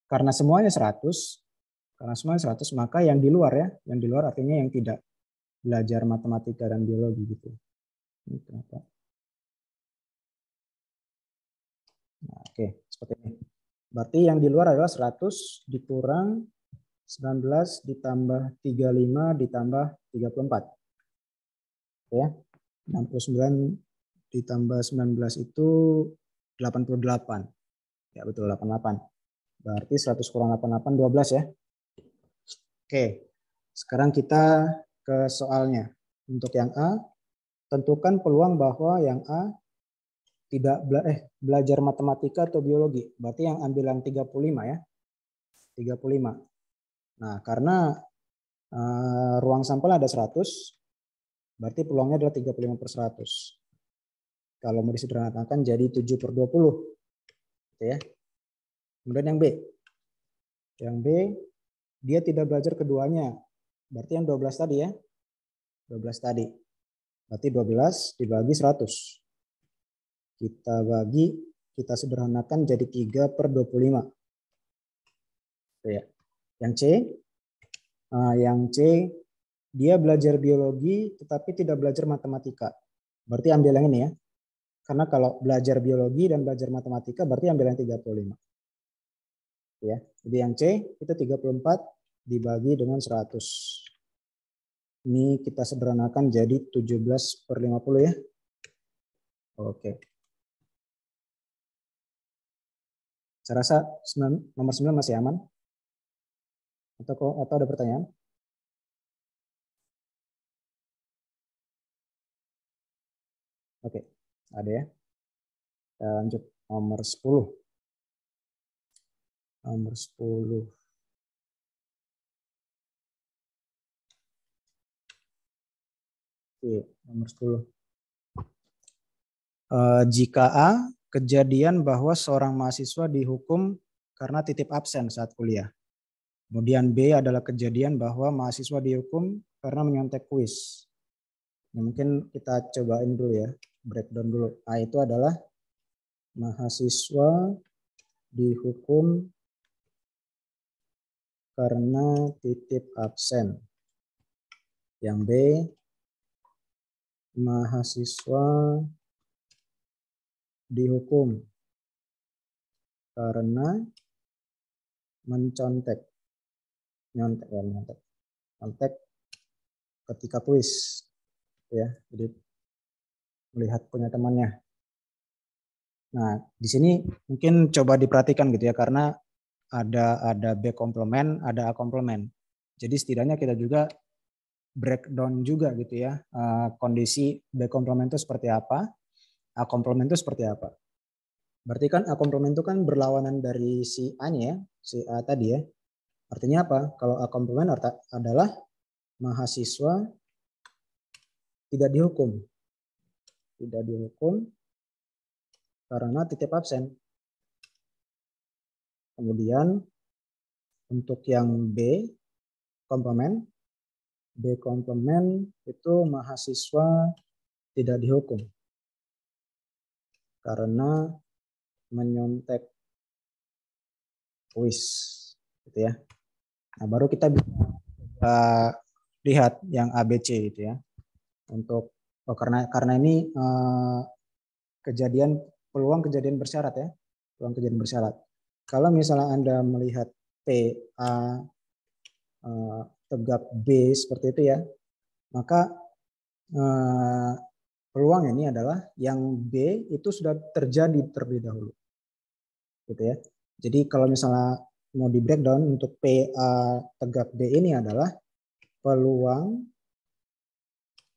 karena semuanya 100, maka yang di luar ya, yang di luar artinya yang tidak belajar matematika dan biologi gitu. Nah, oke, seperti ini. Berarti yang di luar adalah 100 dikurang 19 ditambah 35 ditambah 34. Ya, 69 ditambah 19 itu 88. Ya betul, 88. Berarti 100 kurang 88, 12 ya. Oke, sekarang kita ke soalnya. Untuk yang A, tentukan peluang bahwa yang A tidak belajar matematika atau biologi. Berarti yang ambilan 35 ya. 35. Nah, karena ruang sampel ada 100, berarti peluangnya adalah 35/100. Kalau mau disederhanakan jadi 7/20. Gitu ya. Kemudian yang B. Yang B, dia tidak belajar keduanya. Berarti yang 12 tadi ya. 12 tadi. Berarti 12 dibagi 100. Kita sederhanakan jadi 3/25. Ya. Yang C, dia belajar biologi tetapi tidak belajar matematika. Berarti ambil yang ini ya. Karena kalau belajar biologi dan belajar matematika berarti ambil yang 35. Ya. Jadi yang C itu 34 dibagi dengan 100. Ini kita sederhanakan jadi 17/50 ya. Oke. Saya rasa nomor 9 masih aman. Atau ada pertanyaan? Oke, ada ya. Kita lanjut nomor 10. Nomor 10. Oke, nomor 10. Jika A, kejadian bahwa seorang mahasiswa dihukum karena titip absen saat kuliah. Kemudian B adalah kejadian bahwa mahasiswa dihukum karena menyontek kuis. Nah, mungkin kita cobain dulu ya, breakdown dulu. A itu adalah mahasiswa dihukum karena titip absen. Yang B, mahasiswa dihukum karena nyontek ketika kuis, ya. Jadi melihat punya temannya. Nah, di sini mungkin coba diperhatikan gitu ya, karena ada B komplement, ada A komplement. Jadi setidaknya kita juga breakdown juga gitu ya, kondisi B komplement itu seperti apa, A komplement itu seperti apa. Berarti kan A komplement itu kan berlawanan dari si A-nya ya, si A tadi ya. Artinya apa? Kalau A komplement adalah mahasiswa tidak dihukum. Tidak dihukum karena titip absen. Kemudian untuk yang B komplement itu mahasiswa tidak dihukum karena menyontek kuis, gitu ya. Nah, baru kita bisa lihat yang ABC gitu ya. Untuk karena ini peluang kejadian bersyarat ya, peluang kejadian bersyarat. Kalau misalnya Anda melihat P, A, tegap B seperti itu ya, maka peluang ini adalah yang B itu sudah terjadi terlebih dahulu, gitu ya. Jadi kalau misalnya mau di breakdown untuk P, A, tegap B ini adalah peluang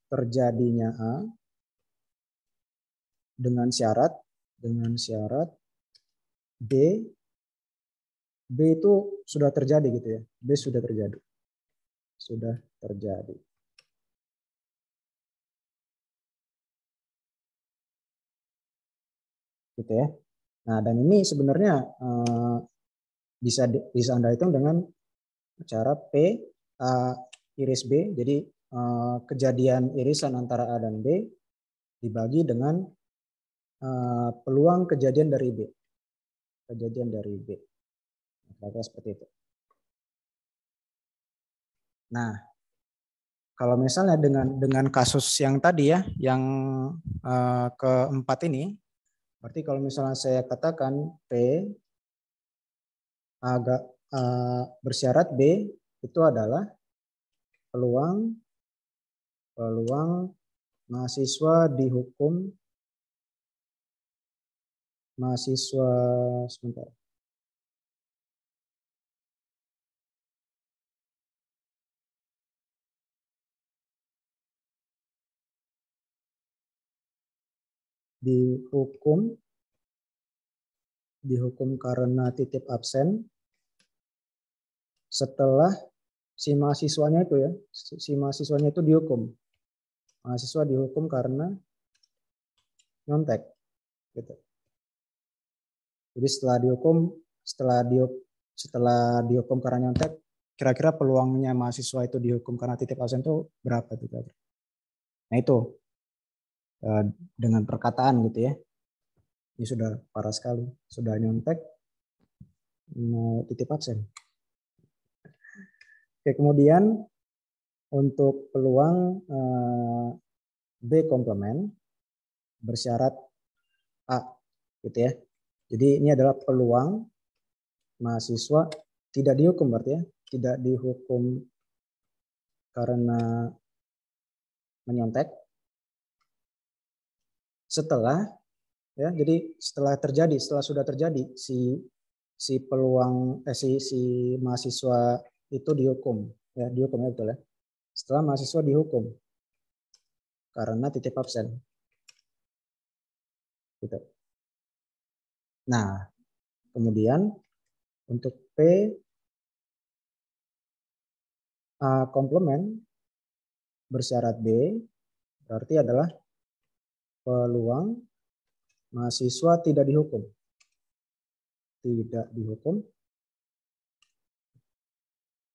terjadinya A dengan syarat B itu sudah terjadi gitu ya. B sudah terjadi. Sudah terjadi. Gitu ya. Nah, dan ini sebenarnya bisa Anda hitung dengan cara P A iris B. Jadi kejadian irisan antara A dan B dibagi dengan peluang kejadian dari B. Kejadian dari B. Kira-kira seperti itu. Nah, kalau misalnya dengan kasus yang tadi ya, yang keempat ini, berarti kalau misalnya saya katakan P agak bersyarat B itu adalah peluang mahasiswa dihukum dihukum karena titip absen setelah si mahasiswanya itu dihukum. Mahasiswa dihukum karena nyontek, gitu. Jadi setelah dihukum karena nyontek, kira-kira peluangnya mahasiswa itu dihukum karena titip absen itu berapa tuh? Nah itu dengan perkataan gitu ya. Ini sudah parah sekali, sudah nyontek, mau titip absen. Oke, kemudian untuk peluang B komplement bersyarat A, gitu ya. Jadi ini adalah peluang mahasiswa tidak dihukum, berarti ya, tidak dihukum karena menyontek setelah ya, jadi setelah sudah terjadi si peluang si mahasiswa itu dihukum ya, betul ya. Setelah mahasiswa dihukum karena titip absen. Gitu. Nah, kemudian untuk P komplement bersyarat B berarti adalah peluang mahasiswa tidak dihukum. Tidak dihukum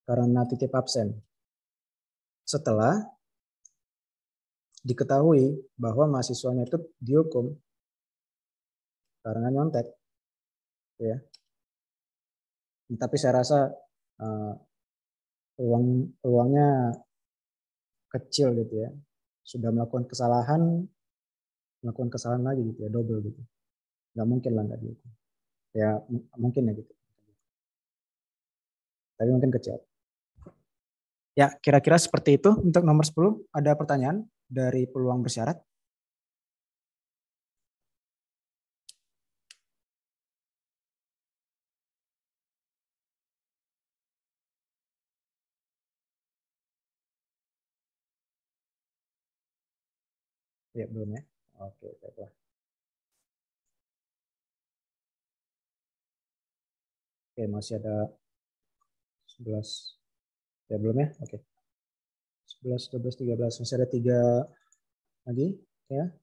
karena titip absen. Setelah diketahui bahwa mahasiswanya itu dihukum karena nyontek. Ya. Tapi saya rasa peluangnya kecil gitu ya. Sudah melakukan kesalahan lagi gitu ya, double gitu. Nggak mungkin lah nggak dihukum. Ya mungkin ya gitu. Tapi mungkin kecil. Ya kira-kira seperti itu untuk nomor 10. Ada pertanyaan dari peluang bersyarat? Ya belum ya. Oke, baiklah. Oke, masih ada 11. Ya belum ya? Oke. 11, 12, 13. Masih ada 3 lagi ya.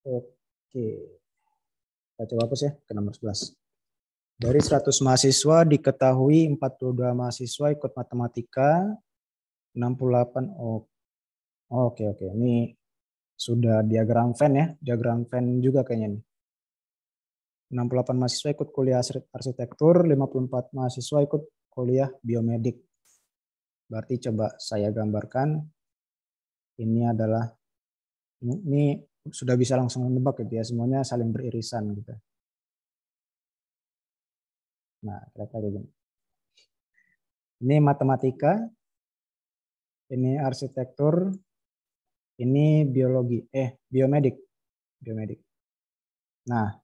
Oke. Kita coba hapus ya ke nomor 11. Dari 100 mahasiswa diketahui 42 mahasiswa ikut matematika, 68. Oke. Ini sudah diagram Venn ya. Diagram Venn juga kayaknya nih. 68 mahasiswa ikut kuliah arsitektur, 54 mahasiswa ikut kuliah biomedik. Berarti coba saya gambarkan. Ini sudah bisa langsung menebak gitu ya. Semuanya saling beririsan gitu. Nah, kira-kira gini. Ini matematika, ini arsitektur, ini biomedik. Nah,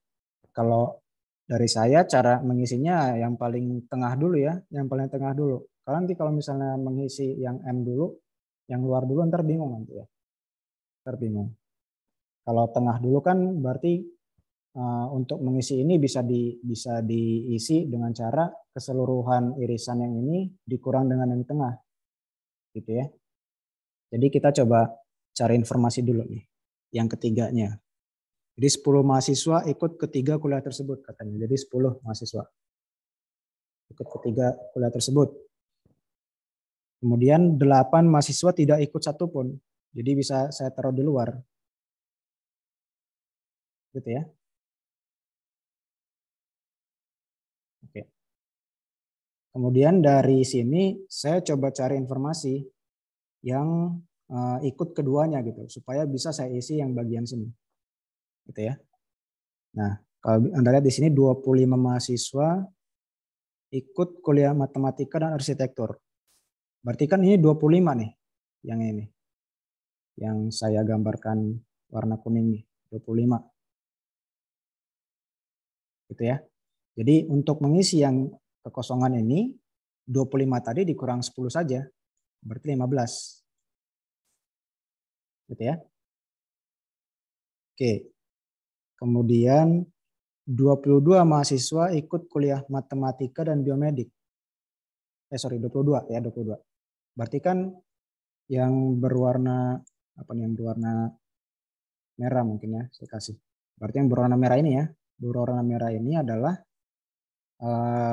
kalau dari saya cara mengisinya yang paling tengah dulu ya, Kalau nanti kalau misalnya mengisi yang M dulu, yang luar dulu ntar bingung nanti ya. Kalau tengah dulu kan berarti untuk mengisi ini bisa diisi dengan cara keseluruhan irisan yang ini dikurang dengan yang tengah. Gitu ya. Jadi kita coba cari informasi dulu nih. Yang ketiganya. Jadi 10 mahasiswa ikut ketiga kuliah tersebut katanya. Jadi 10 mahasiswa ikut ketiga kuliah tersebut. Kemudian 8 mahasiswa tidak ikut satupun. Jadi bisa saya taruh di luar. Gitu ya. Oke. Kemudian dari sini saya coba cari informasi yang ikut keduanya gitu supaya bisa saya isi yang bagian sini. Gitu ya. Nah, kalau Anda lihat di sini 25 mahasiswa ikut kuliah matematika dan arsitektur. Berarti kan ini 25 nih yang ini. Yang saya gambarkan warna kuning nih, 25. Gitu ya. Jadi untuk mengisi yang kekosongan ini 25 tadi dikurang 10 saja. Berarti 15. Gitu ya. Oke. Kemudian 22 mahasiswa ikut kuliah matematika dan biomedik. 22 ya, 22. Berarti kan yang berwarna yang berwarna merah mungkin ya, saya kasih. Berarti yang berwarna merah ini ya, berwarna merah ini adalah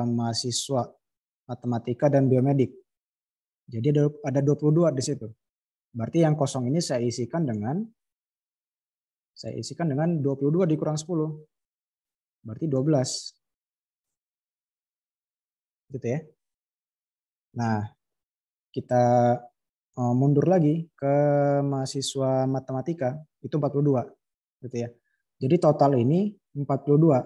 mahasiswa matematika dan biomedik. Jadi ada 22 di situ. Berarti yang kosong ini saya isikan dengan 22 dikurang 10. Berarti 12. Gitu ya. Nah, kita mundur lagi ke mahasiswa matematika, itu 42. Gitu ya. Jadi total ini 42.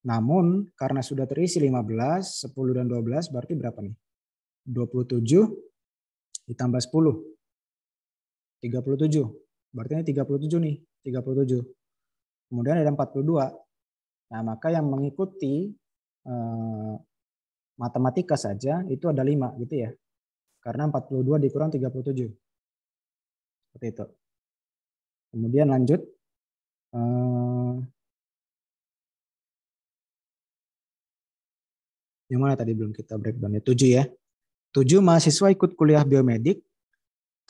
Namun karena sudah terisi 15, 10 dan 12 berarti berapa nih? 27 ditambah 10. 37. Berarti ini 37 nih, 37. Kemudian ada 42. Nah, maka yang mengikuti matematika saja itu ada 5 gitu ya. Karena 42 dikurang 37. Seperti itu. Kemudian lanjut. Yang mana tadi belum kita breakdown ya? 7 ya. 7 mahasiswa ikut kuliah biomedik,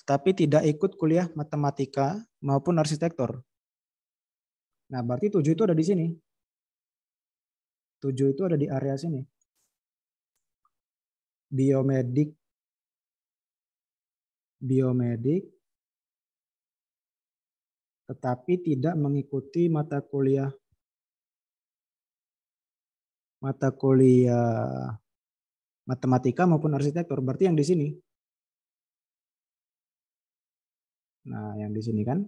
tetapi tidak ikut kuliah matematika maupun arsitektur. Nah, berarti 7 itu ada di sini. 7 itu ada di area sini. Biomedik, tetapi tidak mengikuti mata kuliah matematika maupun arsitektur. Berarti yang di sini. Nah, yang di sini kan.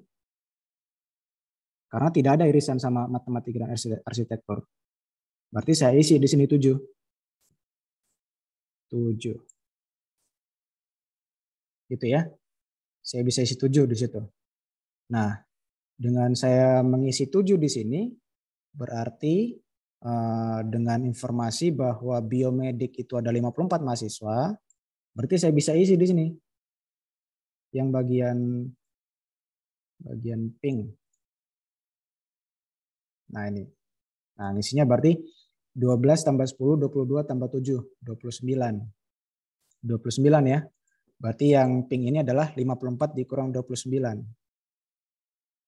Karena tidak ada irisan sama matematika dan arsitektur. Berarti saya isi di sini 7. 7. Gitu ya. Saya bisa isi 7 di situ. Nah, dengan saya mengisi 7 di sini, berarti dengan informasi bahwa biomedik itu ada 54 mahasiswa, berarti saya bisa isi di sini. Yang bagian pink. Nah, ini. Nah, isinya berarti 12 tambah 10, 22 tambah 7, 29. 29 ya. Berarti yang pink ini adalah 54 dikurang 29.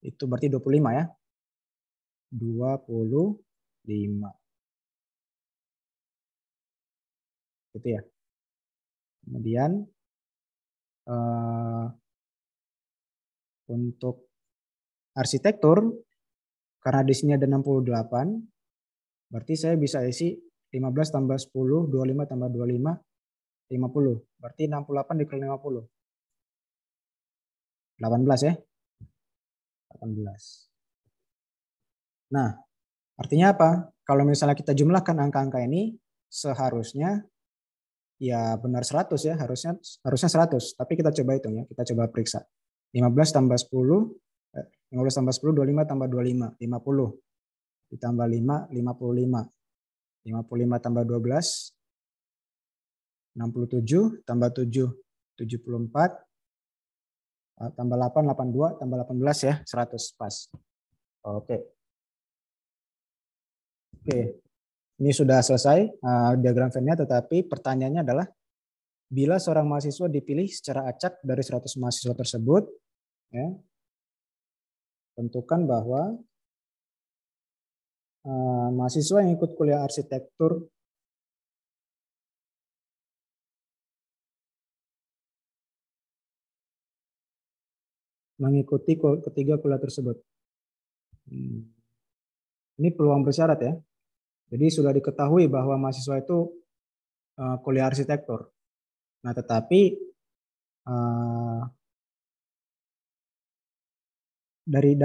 Itu berarti 25 ya. 25. Gitu ya. Kemudian untuk arsitektur, karena di sini ada 68, berarti saya bisa isi 15 tambah 10, 25 tambah 25, 50. Berarti 68 dikali 50. 18 ya. 18. Nah, artinya apa? Kalau misalnya kita jumlahkan angka-angka ini, seharusnya ya benar 100 ya, harusnya 100. Tapi kita coba hitung ya, kita coba periksa. 15 tambah 10, 15 tambah 10, 25 tambah 25, 50. Ditambah 5, 55. 55 tambah 12, 67, tambah 7, 74, tambah 8, 82, tambah 18 ya, 100 pas. Oke. Ini sudah selesai diagram Venn-nya, tetapi pertanyaannya adalah bila seorang mahasiswa dipilih secara acak dari 100 mahasiswa tersebut, ya, tentukan bahwa mahasiswa yang ikut kuliah arsitektur mengikuti ketiga kuliah tersebut. Ini peluang bersyarat ya. Jadi sudah diketahui bahwa mahasiswa itu kuliah arsitektur. Nah, tetapi dari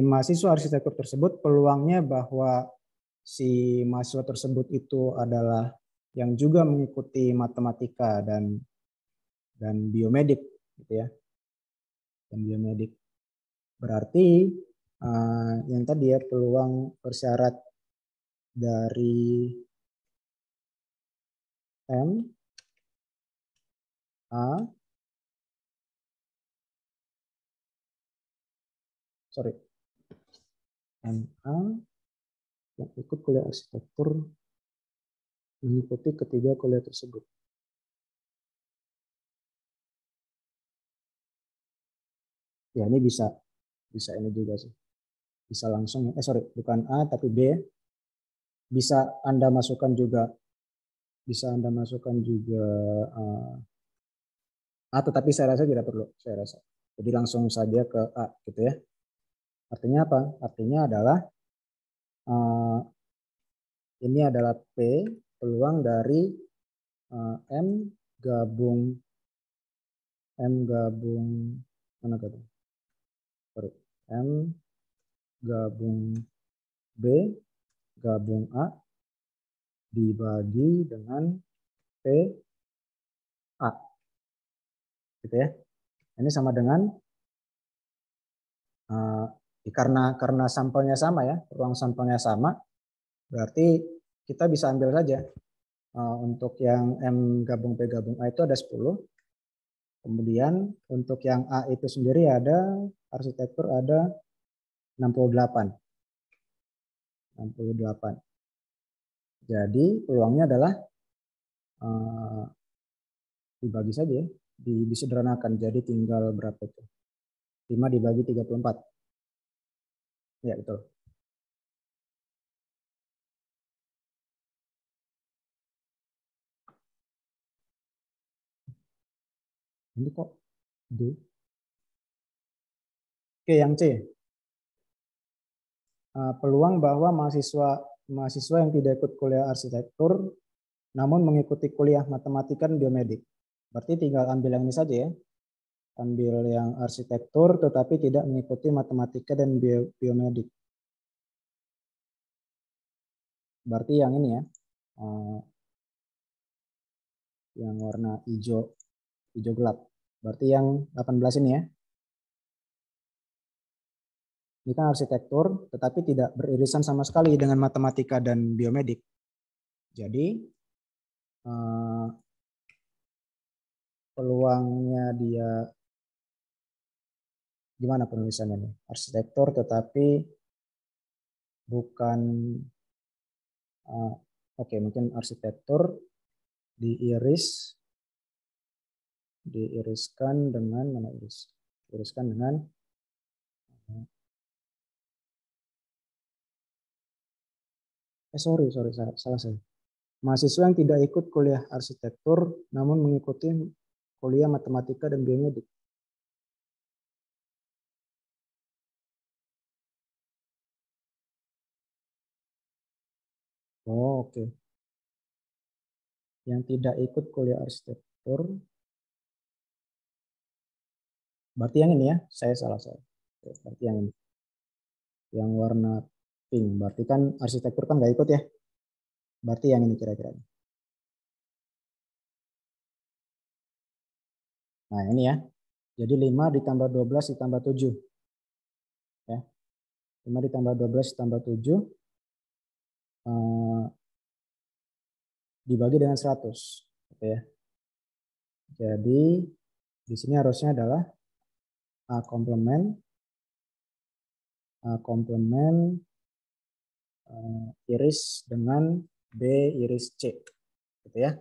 mahasiswa arsitektur tersebut peluangnya bahwa si mahasiswa tersebut itu adalah yang juga mengikuti matematika dan biomedik gitu ya. Dan biomedik. Berarti yang tadi ya peluang bersyarat dari M A yang ikut kuliah arsitektur mengikuti ketiga kuliah tersebut. Ya, ini bisa ini juga sih. Bisa langsung, bukan A tapi B. Bisa Anda masukkan juga A, tetapi saya rasa tidak perlu, Jadi langsung saja ke A gitu ya. Artinya apa? Artinya adalah ini adalah P, peluang dari M gabung mana tadi? M gabung B gabung A dibagi dengan P A. Gitu ya. Ini sama dengan karena sampelnya sama ya, ruang sampelnya sama, berarti kita bisa ambil saja untuk yang M gabung P gabung A itu ada 10. Kemudian untuk yang A itu sendiri ada arsitektur ada 68. Jadi peluangnya adalah dibagi saja ya, disederhanakan. Jadi tinggal berapa itu? 5 dibagi 34. Ya, betul. Ini kok D? Oke, yang C. Peluang bahwa mahasiswa yang tidak ikut kuliah arsitektur namun mengikuti kuliah matematika dan biomedik. Berarti tinggal ambil yang ini saja ya. Ambil yang arsitektur tetapi tidak mengikuti matematika dan biomedik. Berarti yang ini ya. Yang warna hijau gelap. Berarti yang 18 ini ya. Ini kan arsitektur tetapi tidak beririsan sama sekali dengan matematika dan biomedik. Jadi peluangnya dia gimana penulisannya nih? Arsitektur tetapi bukan oke, mungkin arsitektur diiriskan dengan mana iris? Diiriskan dengan sorry, salah saya. Mahasiswa yang tidak ikut kuliah arsitektur namun mengikuti kuliah matematika dan biomedik. Oh, oke. Yang tidak ikut kuliah arsitektur. Berarti yang ini ya, saya salah. Berarti yang ini. Yang warna pink. Berarti kan arsitektur kan nggak ikut ya. Berarti yang ini kira-kira. Nah ini ya. Jadi 5 ditambah 12 ditambah 7. Ya. 5 ditambah 12 ditambah 7. Dibagi dengan 100. Oke ya. Jadi di sini harusnya adalah A komplement iris dengan B iris C. Gitu ya.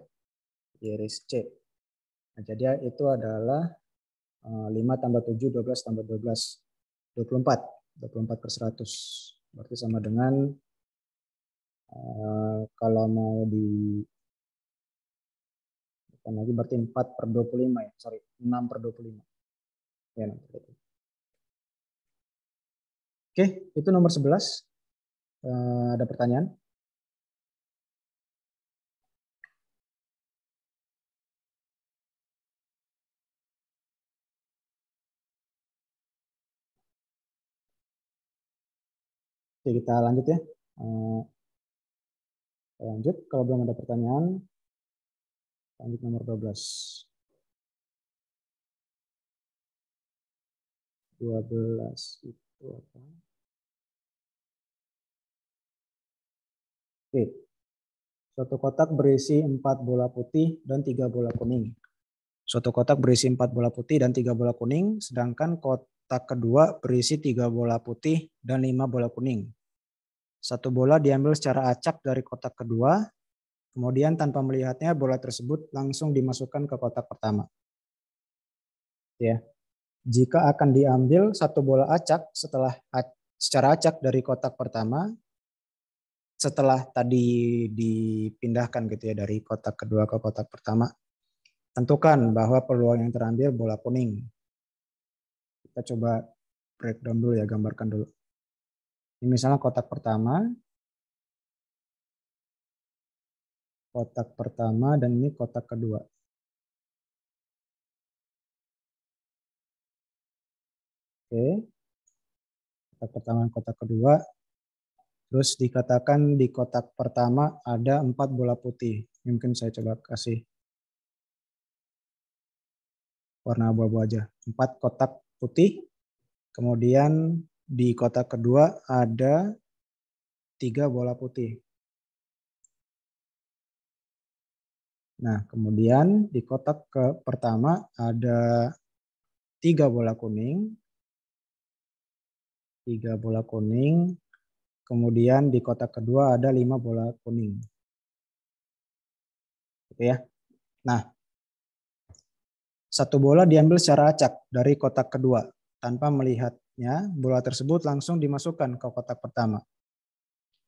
Iris C. Nah, jadi itu adalah 5 tambah 7, 12 tambah 12. 24. 24 per 100. Berarti sama dengan kalau mau di lagi berarti 4 per 25 ya. Sorry, 6 per 25. Ya, 6 per 25. Oke, itu nomor 11. Ada pertanyaan? Oke, kita lanjut ya. Lanjut, kalau belum ada pertanyaan, lanjut nomor 12. 12 itu apa? Oke. Suatu kotak berisi 4 bola putih dan 3 bola kuning. Suatu kotak berisi 4 bola putih dan 3 bola kuning, sedangkan kotak kedua berisi 3 bola putih dan 5 bola kuning. Satu bola diambil secara acak dari kotak kedua, kemudian tanpa melihatnya bola tersebut langsung dimasukkan ke kotak pertama. Ya. Jika akan diambil satu bola acak secara acak dari kotak pertama, setelah tadi dipindahkan gitu ya dari kotak kedua ke kotak pertama, tentukan bahwa peluang yang terambil bola kuning. Kita coba breakdown dulu ya, gambarkan dulu. Ini misalnya kotak pertama dan ini kotak kedua. Oke. Kotak pertama dan kotak kedua. Terus dikatakan di kotak pertama ada 4 bola putih. Mungkin saya coba kasih warna abu-abu aja. 4 kotak putih. Kemudian di kotak kedua ada 3 bola putih. Nah, kemudian di kotak pertama ada 3 bola kuning. 3 bola kuning. Kemudian di kotak kedua ada 5 bola kuning. Gitu ya. Nah, 1 bola diambil secara acak dari kotak kedua. Tanpa melihatnya, bola tersebut langsung dimasukkan ke kotak pertama.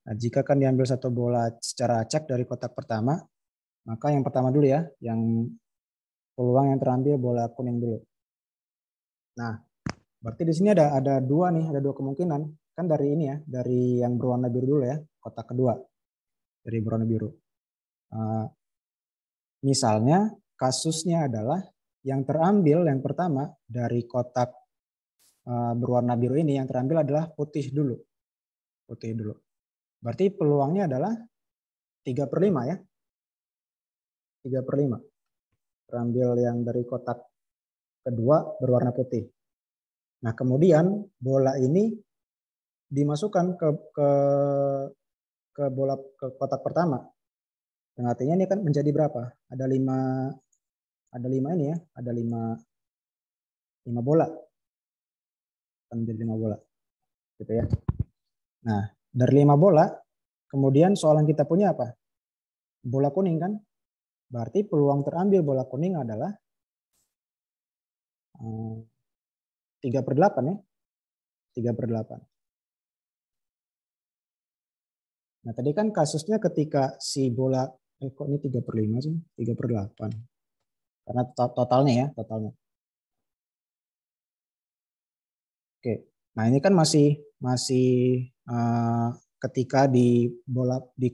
Nah, jika kan diambil 1 bola secara acak dari kotak pertama, maka yang pertama dulu ya, yang peluang yang terambil bola kuning dulu. Nah, berarti di sini ada 2 nih, ada 2 kemungkinan. Kan dari ini ya, dari yang berwarna biru dulu ya, kotak kedua. Dari berwarna biru. Misalnya kasusnya adalah yang terambil yang pertama dari kotak berwarna biru ini yang terambil adalah putih dulu. Putih dulu. Berarti peluangnya adalah 3/5 ya. 3/5. Terambil yang dari kotak kedua berwarna putih. Nah, kemudian bola ini dimasukkan ke kotak pertama. Yang artinya ini kan menjadi berapa? Ada 5 ini ya, ada 5 bola. Akan menjadi 5 bola. Gitu ya. Nah, dari 5 bola, kemudian soal yang kita punya apa? Bola kuning kan? Berarti peluang terambil bola kuning adalah 3/8 ya. 3/8. Nah, tadi kan kasusnya ketika si bola, kok ini 3/5 sih? 3/8. Karena totalnya ya, totalnya. Oke, nah ini kan masih ketika di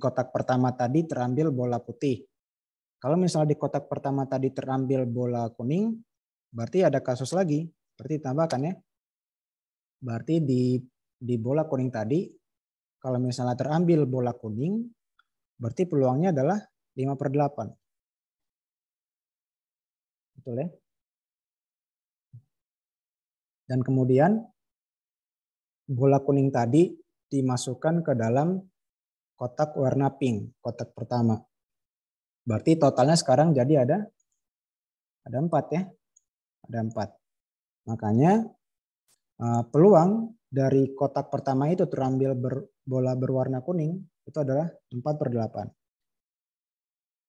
kotak pertama tadi terambil bola putih. Kalau misalnya di kotak pertama tadi terambil bola kuning, berarti ada kasus lagi. Berarti tambahkan ya. Berarti di bola kuning tadi, kalau misalnya terambil bola kuning, berarti peluangnya adalah 5/8. Betul ya? Dan kemudian bola kuning tadi dimasukkan ke dalam kotak warna pink, kotak pertama. Berarti totalnya sekarang jadi ada 4 ya. Ada 4. Makanya peluang dari kotak pertama itu terambil bola berwarna kuning itu adalah 4/8.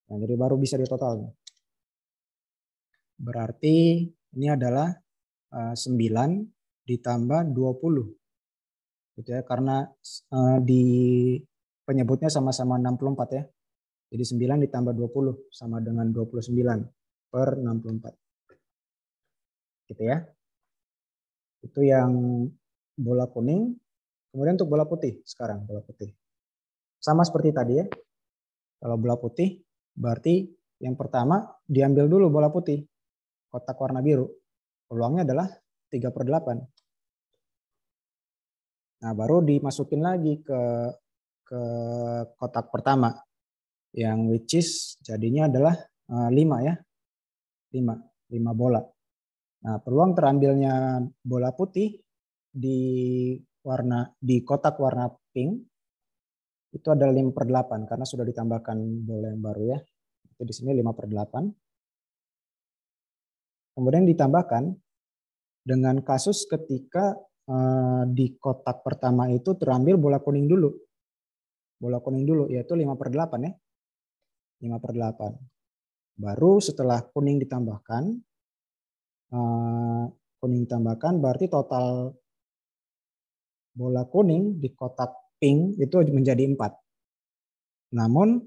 Nah, jadi baru bisa ditotal. Berarti ini adalah 9 ditambah 20. Gitu ya, karena di penyebutnya sama-sama 64 ya. Jadi 9 ditambah 20 sama dengan 29/64. Gitu ya. Itu yang bola kuning. Kemudian untuk bola putih sekarang, bola putih. Sama seperti tadi ya. Kalau bola putih berarti yang pertama diambil dulu bola putih. Kotak warna biru. Peluangnya adalah 3/8. Nah, baru dimasukin lagi ke kotak pertama. Yang which is jadinya adalah 5 ya. 5 bola. Nah, peluang terambilnya bola putih di kotak warna pink itu adalah 5/8 karena sudah ditambahkan bola yang baru ya. Itu di sini 5/8. Kemudian ditambahkan dengan kasus ketika di kotak pertama itu terambil bola kuning dulu. Bola kuning dulu yaitu 5/8 ya. 5/8. Baru setelah kuning ditambahkan berarti total bola kuning di kotak pink itu menjadi 4. Namun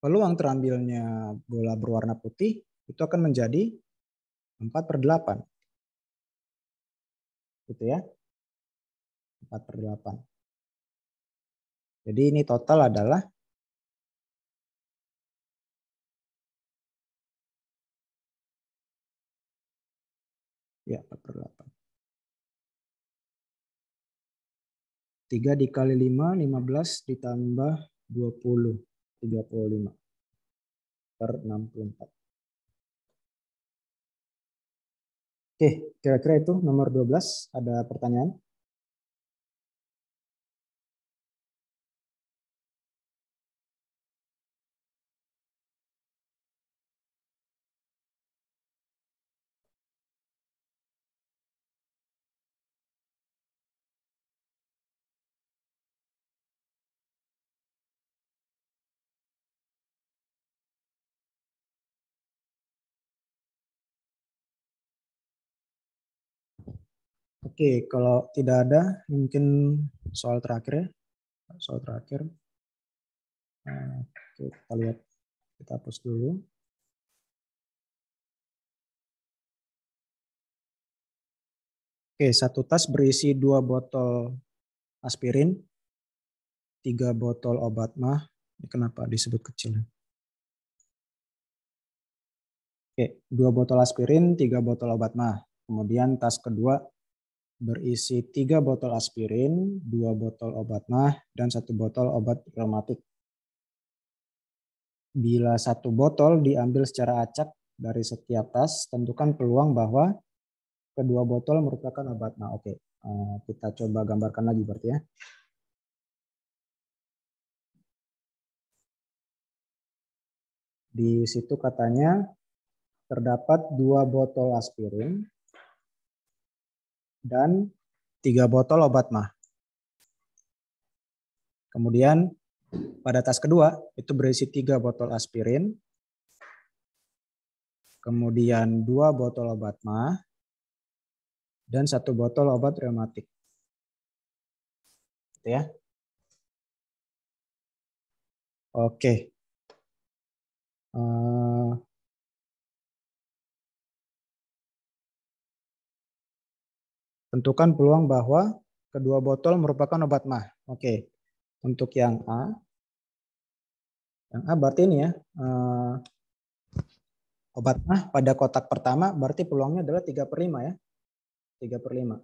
peluang terambilnya bola berwarna putih itu akan menjadi 4/8. Gitu ya. 4/8. Jadi ini total adalah ya 4/8. 3 dikali 5, 15 ditambah 20, 35/64. Oke, kira-kira itu nomor 12. Ada pertanyaan? Oke, kalau tidak ada, mungkin soal terakhir ya. Soal terakhir. Oke, kita lihat. Kita hapus dulu. Oke, satu tas berisi 2 botol aspirin, 3 botol obat mah. Ini kenapa disebut kecil? Oke, 2 botol aspirin, 3 botol obat mah. Kemudian tas kedua berisi 3 botol aspirin, 2 botol obat mah, dan 1 botol obat reumatik. Bila 1 botol diambil secara acak dari setiap tas, tentukan peluang bahwa kedua botol merupakan obat mah. Oke, kita coba gambarkan lagi berarti ya. Di situ katanya terdapat 2 botol aspirin dan 3 botol obat mah. Kemudian pada tas kedua itu berisi 3 botol aspirin, kemudian 2 botol obat mah, dan 1 botol obat reumatik. Gitu ya. Oke. Tentukan peluang bahwa kedua botol merupakan obat mah. Oke. Untuk yang A berarti ini ya. Obat mah pada kotak pertama berarti peluangnya adalah 3/5 ya. 3/5.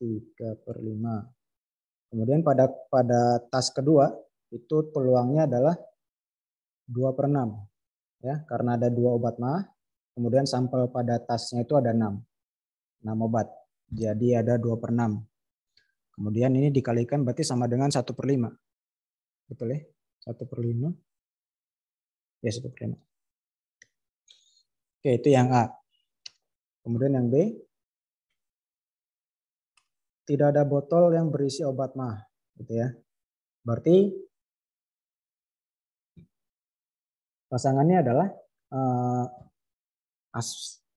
3/5. Kemudian pada tas kedua itu peluangnya adalah 2/6 ya, karena ada 2 obat mah. Kemudian sampel pada tasnya itu ada 6 obat. Jadi ada 2/6. Kemudian ini dikalikan berarti sama dengan 1/5. Betul ya? 1/5. Ya, 1/5. Oke, itu yang A. Kemudian yang B. Tidak ada botol yang berisi obat mah. Gitu ya. Berarti pasangannya adalah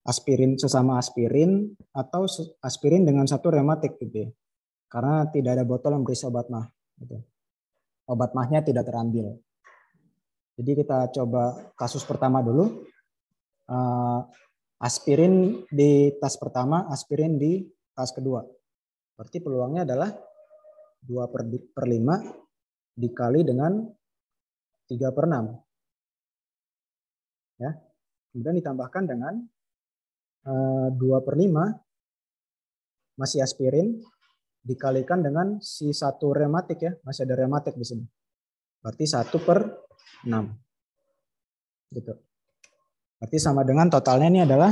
aspirin sesama aspirin atau aspirin dengan satu reumatik gitu ya. Karena tidak ada botol yang berisi obat mah. Gitu. Obat mahnya tidak terambil. Jadi kita coba kasus pertama dulu. Aspirin di tas pertama, aspirin di tas kedua. Berarti peluangnya adalah 2/5 dikali dengan 3/6. Ya. Kemudian ditambahkan dengan 2/5 masih aspirin dikalikan dengan si 1 reumatik ya, masih ada reumatik di sini. Berarti 1/6. Gitu. Berarti sama dengan totalnya ini adalah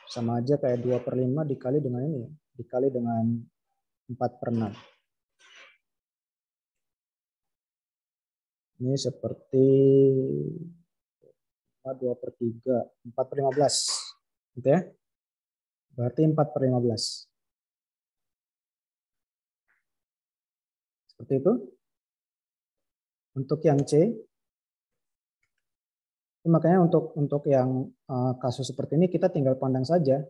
sama aja kayak 2/5 dikali dengan ini, dikali dengan 4/6. Ini seperti 2/3, 4/15. Gitu ya. Berarti 4/15. Seperti itu. Untuk yang C, makanya untuk yang kasus seperti ini kita tinggal pandang saja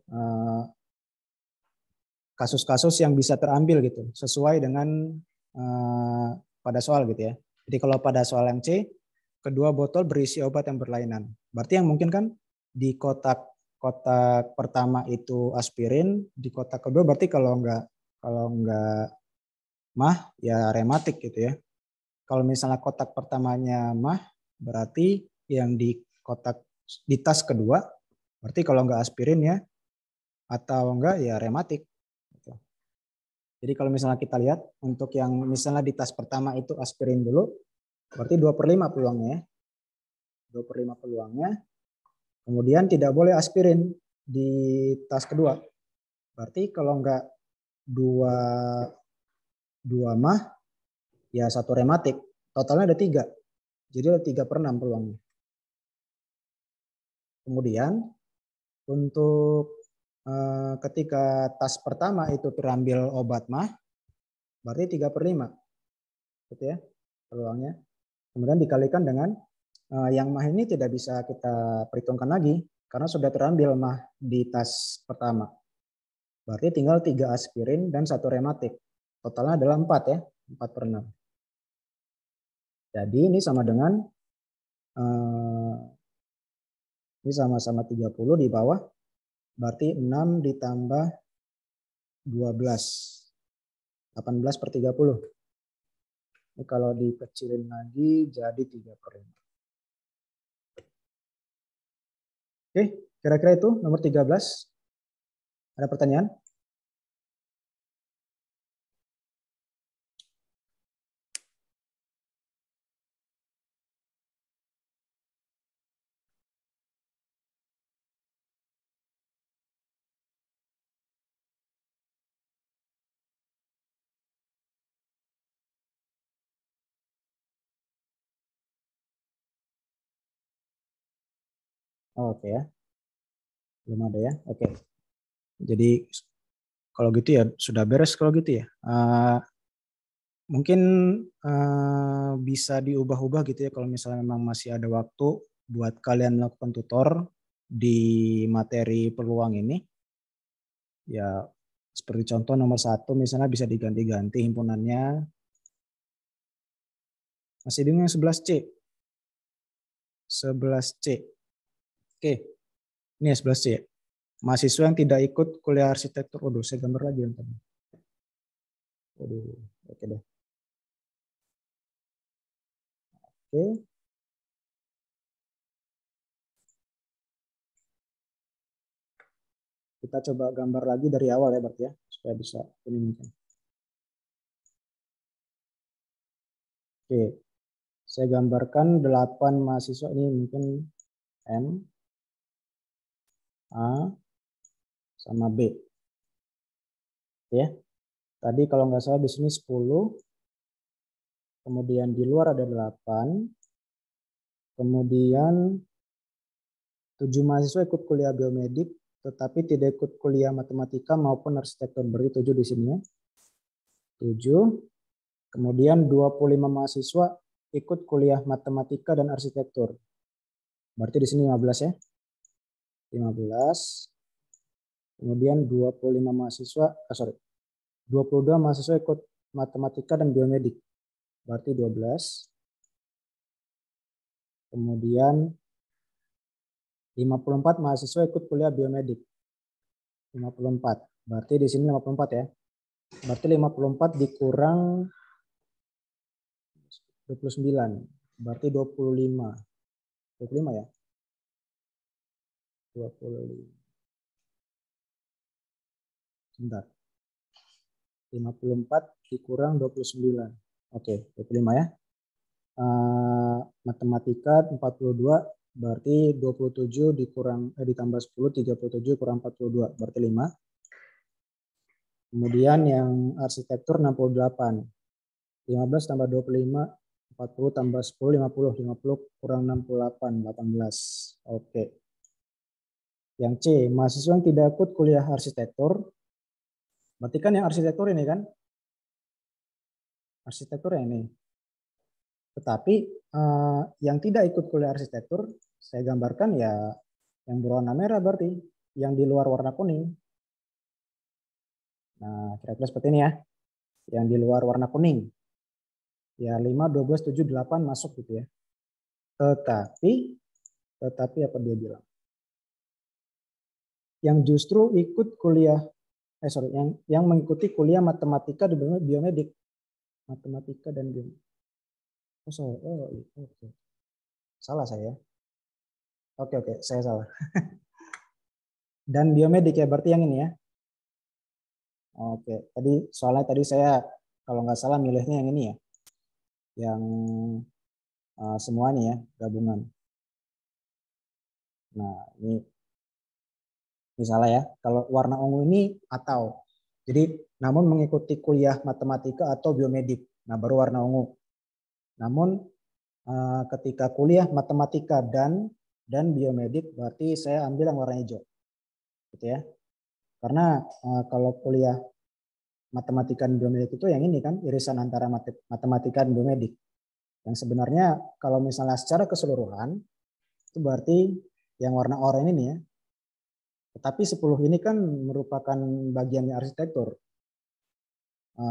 kasus-kasus yang bisa terambil gitu, sesuai dengan pada soal gitu ya. Jadi kalau pada soal yang C, kedua botol berisi obat yang berlainan. Berarti yang mungkin kan di kotak pertama itu aspirin, di kotak kedua berarti kalau enggak mah ya reumatik gitu ya. Kalau misalnya kotak pertamanya mah berarti yang di tas kedua berarti kalau enggak aspirin ya atau enggak ya reumatik. Jadi kalau misalnya kita lihat untuk yang misalnya di tas pertama itu aspirin dulu berarti 2/5 peluangnya ya. 2/5 peluangnya. Kemudian tidak boleh aspirin di tas kedua. Berarti kalau enggak dua mah, ya 1 rematik. Totalnya ada 3. Jadi ada 3/6 peluangnya. Kemudian untuk ketika tas pertama itu terambil obat mah, berarti 3/5. Gitu ya peluangnya. Kemudian dikalikan dengan yang mah ini tidak bisa kita perhitungkan lagi karena sudah terambil mah di tas pertama. Berarti tinggal 3 aspirin dan 1 rematik. Totalnya adalah 4 ya, 4/6. Jadi ini sama dengan ini sama-sama 30 di bawah, berarti 6 ditambah 12, 18/30. Ini kalau dikecilin lagi jadi 3/5. Oke, kira-kira itu nomor 13. Ada pertanyaan? Oke ya. Belum ada ya. Oke. Jadi kalau gitu ya sudah beres kalau gitu ya. Mungkin bisa diubah-ubah gitu ya kalau misalnya memang masih ada waktu buat kalian melakukan tutor di materi peluang ini. Ya seperti contoh nomor 1 misalnya bisa diganti-ganti himpunannya. Masih bingung yang 11C. 11C. Oke. Ini ya 11C ya. Mahasiswa yang tidak ikut kuliah arsitektur. Waduh, saya gambar lagi yang tadi. Waduh, oke deh. Oke. Kita coba gambar lagi dari awal ya berarti ya, supaya bisa ini mungkin. Oke. Saya gambarkan 8 mahasiswa ini mungkin M, A, sama B. Ya. Tadi kalau nggak salah di sini 10. Kemudian di luar ada 8. Kemudian 7 mahasiswa ikut kuliah biomedik tetapi tidak ikut kuliah matematika maupun arsitektur. Berarti 7 di sini ya. 7. Kemudian 25 mahasiswa ikut kuliah matematika dan arsitektur. Berarti di sini 15 ya. 15. Kemudian 25 mahasiswa, 22 mahasiswa ikut matematika dan biomedik. Berarti 12. Kemudian 54 mahasiswa ikut kuliah biomedik. 54. Berarti di sini 54 ya. Berarti 54 dikurang 29. Berarti 25. 25 ya. 25. Sebentar. 54 dikurang 29. Oke, 25 ya. Matematika 42 berarti 27 ditambah 10 37 kurang 42 berarti 5. Kemudian yang arsitektur 68. 15 tambah 25 40 tambah 10 50 kurang 68 18. Oke. Yang C, mahasiswa yang tidak ikut kuliah arsitektur. Berarti kan yang arsitektur ini kan? Arsitektur yang ini. Tetapi yang tidak ikut kuliah arsitektur, saya gambarkan ya yang berwarna merah berarti, yang di luar warna kuning. Nah, kira-kira seperti ini ya. Yang di luar warna kuning. Ya 5, 12, 7, 8 masuk gitu ya. Tetapi apa dia bilang? Yang justru ikut kuliah, yang mengikuti kuliah matematika dan biomedik. Matematika dan biomedik. Oke. Salah saya. Oke, saya salah. Dan biomedik ya, berarti yang ini ya. Oke, soalnya tadi saya kalau nggak salah milihnya yang ini ya. Yang semua nih ya, gabungan. Nah, ini misalnya ya, kalau warna ungu ini atau. Jadi, namun mengikuti kuliah matematika atau biomedik. Nah, baru warna ungu. Namun ketika kuliah matematika dan biomedik, berarti saya ambil yang warna hijau. Gitu ya. Karena kalau kuliah matematika dan biomedik itu yang ini kan, irisan antara matematika dan biomedik. Yang sebenarnya kalau misalnya secara keseluruhan, itu berarti yang warna oranye ini ya. Tetapi 10 ini kan merupakan bagiannya arsitektur.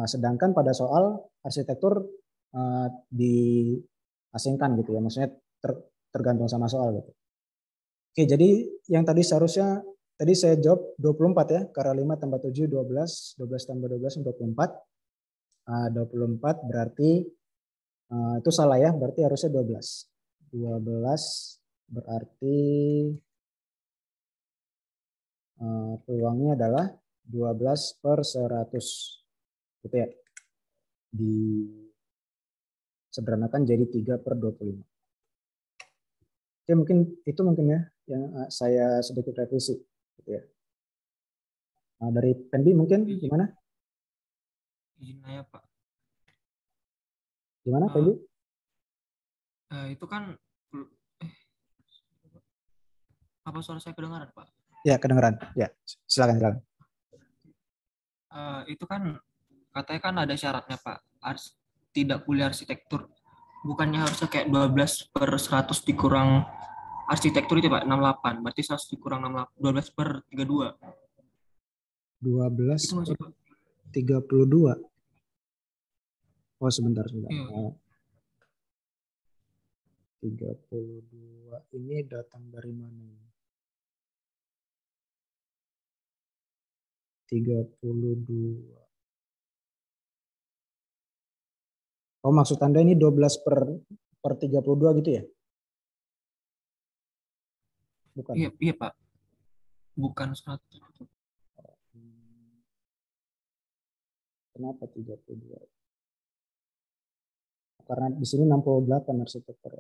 Sedangkan pada soal arsitektur diasingkan gitu ya, maksudnya tergantung sama soal gitu. Oke, jadi yang tadi seharusnya tadi saya jawab 24 ya, karena 5 tambah 7 12, 12 tambah 12 24. 24 berarti itu salah ya, berarti harusnya 12. 12 berarti peluangnya adalah 12 per 100 gitu ya. Disederhanakan jadi 3 per 25. Oke, mungkin ya yang saya sedikit revisi gitu ya. Dari Pendi mungkin gimana? Izin nanya Pak. Gimana Pendi? Itu kan apa suara saya kedengaran Pak? Ya, kedengeran. Ya, silakan. Itu kan katanya kan ada syaratnya Pak. Tidak kuliah arsitektur. Bukannya harusnya kayak 12 per 100 dikurang arsitektur itu Pak, 68. Berarti 100 dikurang 68, 12 per 32. 12 Itu masih per Pak. 32. Oh, sebentar. Iya. 32 ini datang dari mana? 32. Oh, maksud Anda ini 12 per 32 gitu ya? Bukan. Iya Pak. Bukan 100. Kenapa 32? Karena di sini 68 arsitektur.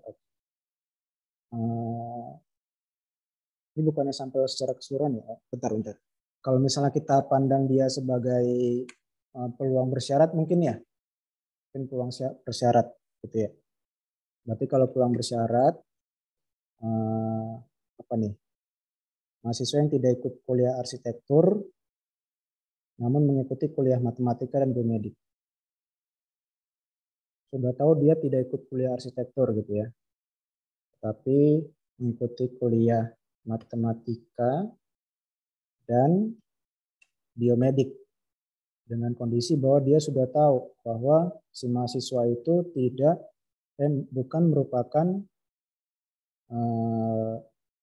Ini bukannya sampai secara keseluruhan ya? Bentar. Kalau misalnya kita pandang dia sebagai peluang bersyarat mungkin ya, mungkin peluang bersyarat gitu ya. Berarti kalau peluang bersyarat apa nih? Mahasiswa yang tidak ikut kuliah arsitektur, namun mengikuti kuliah matematika dan biomedik. Sudah tahu dia tidak ikut kuliah arsitektur gitu ya, tapi mengikuti kuliah matematika dan biomedik dengan kondisi bahwa dia sudah tahu bahwa si mahasiswa itu bukan merupakan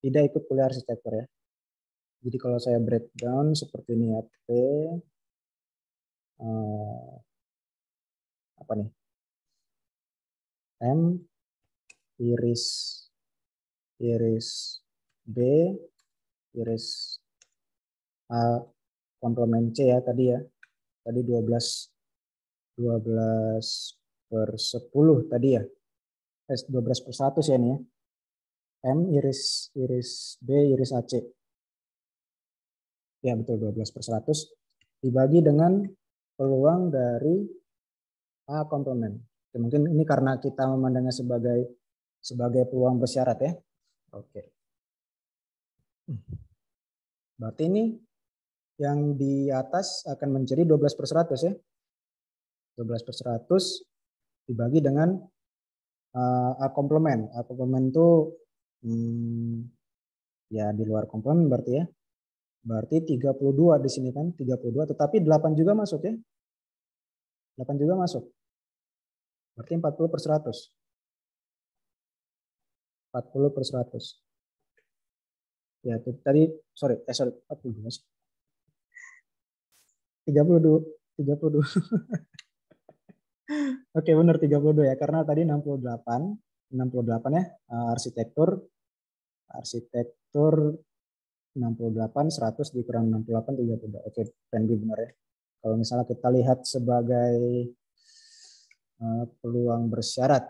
tidak ikut kuliah arsitektur ya. Jadi kalau saya breakdown seperti ini ya, P apa nih? M iris B iris A komplement C ya tadi ya. Tadi 12 per 10 tadi ya. 12 per 1 sih ini ya. M iris B iris AC. Ya betul 12 per 100 dibagi dengan peluang dari A komplement. Ya, mungkin ini karena kita memandangnya sebagai peluang bersyarat ya. Oke. Berarti ini yang di atas akan menjadi 12 per 100 ya. 12 per 100 dibagi dengan A komplement. A komplement itu ya di luar komplement berarti ya. Berarti 32 di sini kan, 32 tetapi 8 juga masuk ya. 8 juga masuk. Berarti 40 per 100. 40 per 100. Ya, tadi sorry 42 sih. 32. Oke, benar 32 ya karena tadi 68 ya arsitektur 68 100 dikurang 68 32. Oke, Randy benar ya. Kalau misalnya kita lihat sebagai peluang bersyarat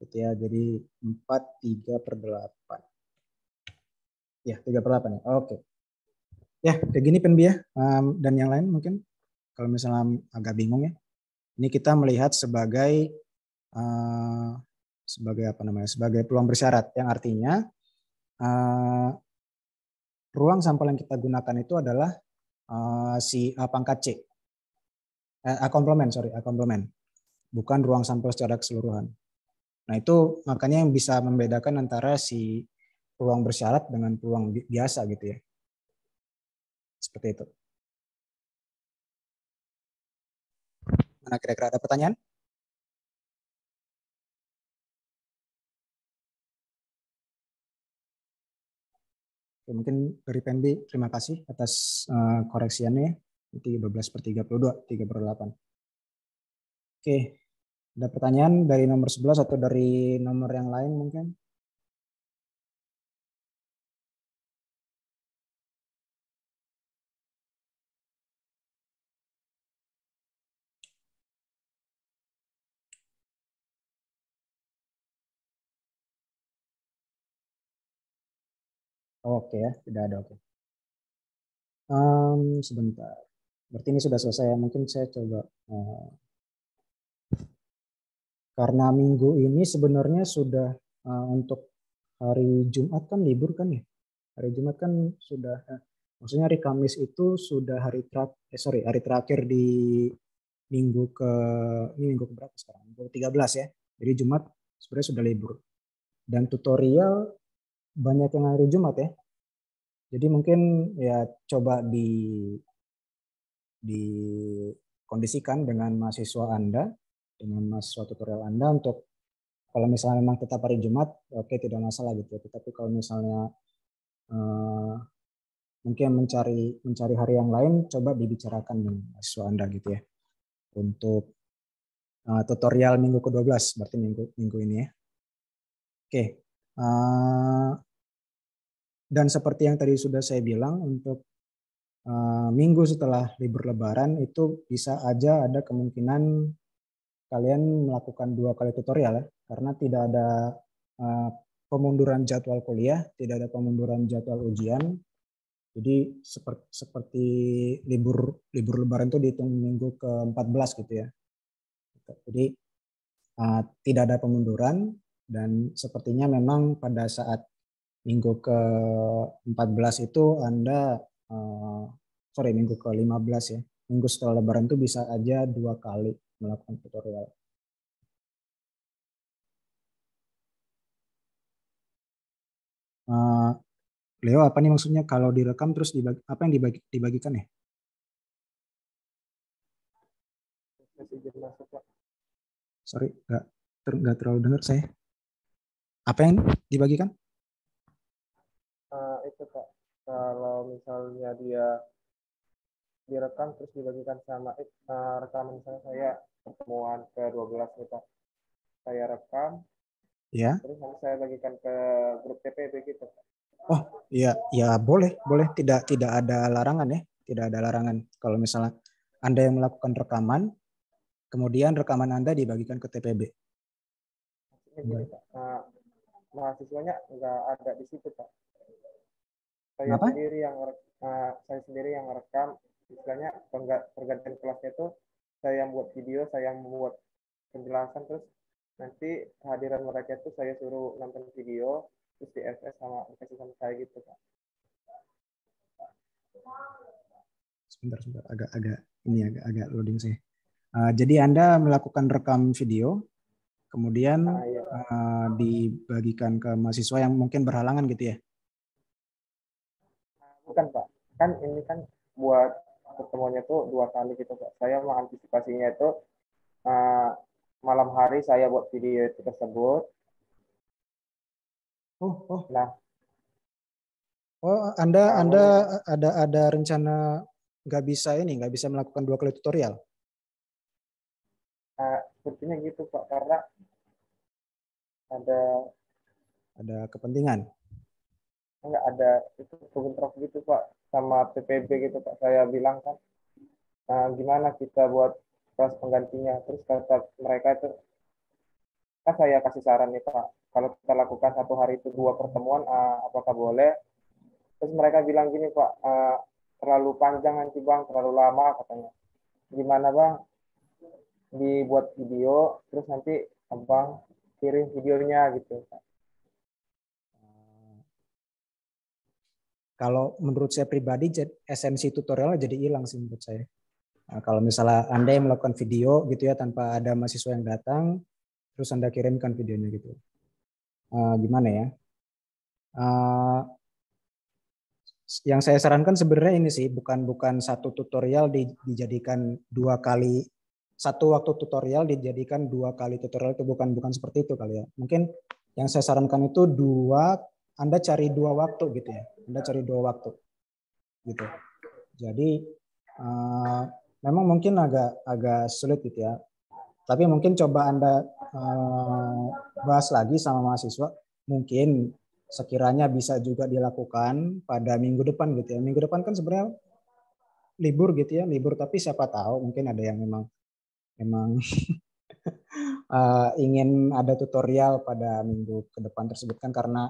gitu ya. Jadi 4 3 per 8. Ya, 3/8 ya. Oke. Ya, kayak gini Penbi ya. Dan yang lain mungkin kalau misalnya agak bingung ya. Ini kita melihat sebagai apa namanya? Sebagai peluang bersyarat yang artinya ruang sampel yang kita gunakan itu adalah si A pangkat C. A komplement, A komplement. Bukan ruang sampel secara keseluruhan. Nah, itu makanya yang bisa membedakan antara si peluang bersyarat dengan peluang biasa gitu ya. Seperti itu. Mana kira-kira ada pertanyaan? Oke, mungkin dari Pendi, terima kasih atas koreksiannya. 13/32, 3/8. Oke, ada pertanyaan dari nomor 11 atau dari nomor yang lain mungkin? Oke ya, tidak ada. Oke. Sebentar. Berarti ini sudah selesai ya. Mungkin saya coba. Karena minggu ini sebenarnya sudah untuk hari Jumat kan libur kan ya. Hari Jumat kan sudah, maksudnya hari Kamis itu sudah hari terakhir di minggu ini minggu keberapa sekarang? Minggu 13 ya. Jadi Jumat sebenarnya sudah libur. Dan tutorial banyak yang hari Jumat ya. Jadi mungkin ya coba dikondisikan dengan mahasiswa Anda, dengan mahasiswa tutorial Anda untuk kalau misalnya memang tetap hari Jumat, oke tidak masalah gitu. Tetapi kalau misalnya mungkin mencari hari yang lain, coba dibicarakan dengan mahasiswa Anda gitu ya. Untuk tutorial minggu ke-12, berarti minggu ini ya. Oke. Dan seperti yang tadi sudah saya bilang, untuk minggu setelah libur Lebaran itu bisa aja ada kemungkinan kalian melakukan 2 kali tutorial ya, karena tidak ada pemunduran jadwal kuliah, tidak ada pemunduran jadwal ujian. Jadi seperti libur Lebaran itu dihitung minggu ke-14 gitu ya. Jadi tidak ada pemunduran dan sepertinya memang pada saat minggu ke-14 itu Anda minggu ke-15 ya. Minggu setelah Lebaran itu bisa aja 2 kali melakukan tutorial. Leo, apa nih maksudnya kalau direkam terus apa yang dibagikan ya? Sorry, nggak terlalu dengar saya. Apa yang dibagikan? Itu Pak, kalau misalnya dia direkam terus dibagikan sama rekaman misalnya saya pertemuan ke-12 nih Pak. Saya rekam, Ya. terus nanti saya bagikan ke grup TPB gitu Pak. Oh iya, ya boleh, tidak ada larangan ya, tidak ada larangan. Kalau misalnya Anda yang melakukan rekaman, kemudian rekaman Anda dibagikan ke TPB. Maksudnya gini Pak, mahasiswanya nggak ada di situ Pak. Saya sendiri yang rekam, istilahnya pergantian kelasnya itu saya yang buat video, saya yang membuat penjelasan, terus nanti kehadiran mereka itu saya suruh nonton video, terus di SS sama dikasih sama saya gitu Pak. Sebentar, agak loading saya. Jadi Anda melakukan rekam video, kemudian Iya. Dibagikan ke mahasiswa yang mungkin berhalangan gitu ya? Bukan Pak, kan ini kan buat pertemuannya tuh 2 kali gitu Pak. Saya mengantisipasinya itu malam hari saya buat video itu tersebut. Nah, Anda ada rencana nggak bisa melakukan 2 kali tutorial? Sepertinya gitu Pak, karena ada kepentingan. Enggak ada itu bentrok gitu Pak sama PPB gitu Pak. Saya bilang kan gimana kita buat kelas penggantinya, terus kata mereka itu kan saya kasih saran nih Pak, kalau kita lakukan 1 hari itu 2 pertemuan apakah boleh? mereka bilang gini Pak, terlalu panjang nanti Bang, terlalu lama katanya. Gimana Bang? Dibuat video, terus nanti Abang kirim videonya gitu. Kalau menurut saya pribadi, esensi tutorialnya jadi hilang sih menurut saya. Nah, kalau misalnya Anda yang melakukan video gitu ya tanpa ada mahasiswa yang datang, terus Anda kirimkan videonya gitu. Gimana ya? Yang saya sarankan sebenarnya ini sih, bukan satu tutorial dijadikan 2 kali, satu waktu tutorial dijadikan 2 kali tutorial, itu bukan seperti itu kali ya. Mungkin yang saya sarankan itu Anda cari 2 waktu gitu ya. Anda cari 2 waktu gitu. Jadi memang mungkin agak sulit gitu ya. Tapi mungkin coba Anda bahas lagi sama mahasiswa, mungkin sekiranya bisa juga dilakukan pada minggu depan gitu ya. Minggu depan kan sebenarnya libur gitu ya, libur, tapi siapa tahu mungkin ada yang memang ingin ada tutorial pada minggu ke depan tersebut kan, karena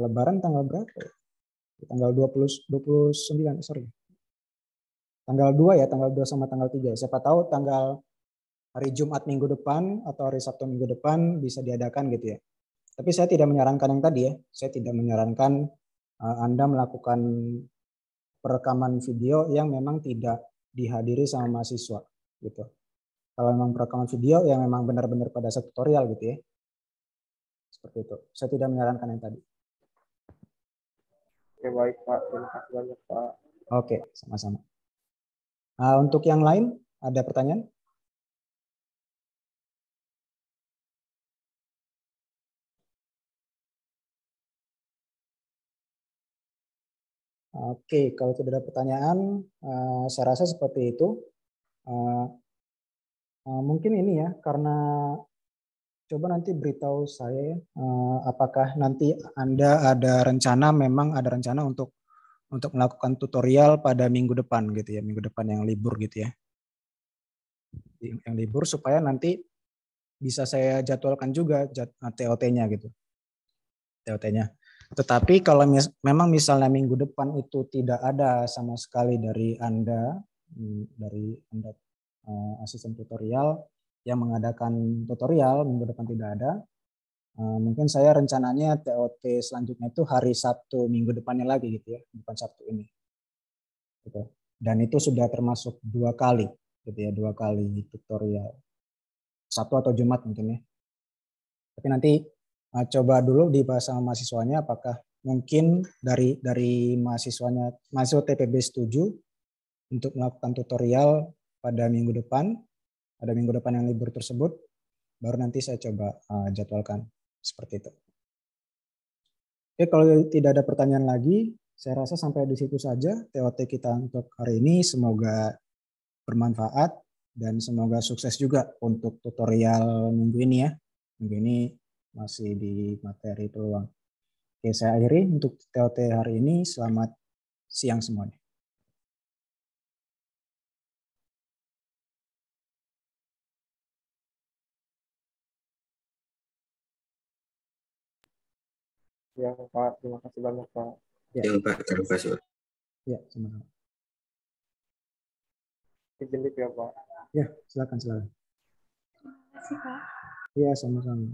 Lebaran tanggal berapa ya? Tanggal 29, sorry. Tanggal 2 ya, tanggal 2 sama tanggal 3. Siapa tahu tanggal hari Jumat minggu depan atau hari Sabtu minggu depan bisa diadakan gitu ya. Tapi saya tidak menyarankan yang tadi ya. Saya tidak menyarankan Anda melakukan perekaman video yang memang tidak dihadiri sama mahasiswa gitu. Kalau memang perekaman video yang memang benar-benar pada saat tutorial gitu ya. Seperti itu. Saya tidak menyarankan yang tadi. Oke, baik Pak, terima kasih banyak Pak. Oke, sama-sama. Untuk yang lain, ada pertanyaan? Oke, kalau tidak ada pertanyaan, saya rasa seperti itu. Mungkin ini ya, karena coba nanti beritahu saya apakah nanti Anda memang ada rencana untuk melakukan tutorial pada minggu depan gitu ya, minggu depan yang libur gitu ya. Yang libur supaya nanti bisa saya jadwalkan juga TOT-nya gitu. TOT-nya. Tetapi kalau memang misalnya minggu depan itu tidak ada sama sekali dari Anda asisten tutorial yang mengadakan tutorial, minggu depan tidak ada, mungkin saya rencananya TOT selanjutnya itu hari Sabtu minggu depannya lagi gitu ya, bukan Sabtu ini. Gitu. Dan itu sudah termasuk 2 kali gitu ya, 2 kali tutorial. Sabtu atau Jumat mungkin ya. Tapi nanti coba dulu dibahas sama mahasiswanya apakah mungkin dari mahasiswa TPB setuju untuk melakukan tutorial pada minggu depan yang libur tersebut, baru nanti saya coba jadwalkan seperti itu. Oke, kalau tidak ada pertanyaan lagi, saya rasa sampai di situ saja TOT kita untuk hari ini. Semoga bermanfaat dan semoga sukses juga untuk tutorial minggu ini ya. Minggu ini masih di materi peluang. Oke, saya akhiri untuk TOT hari ini. Selamat siang semuanya. Ya Pak, terima kasih banyak Pak. Ya, Pak, terima kasih Pak. Ya, sama-sama. Izin ya Pak. Ya, silakan. Terima kasih Pak. Ya, sama-sama.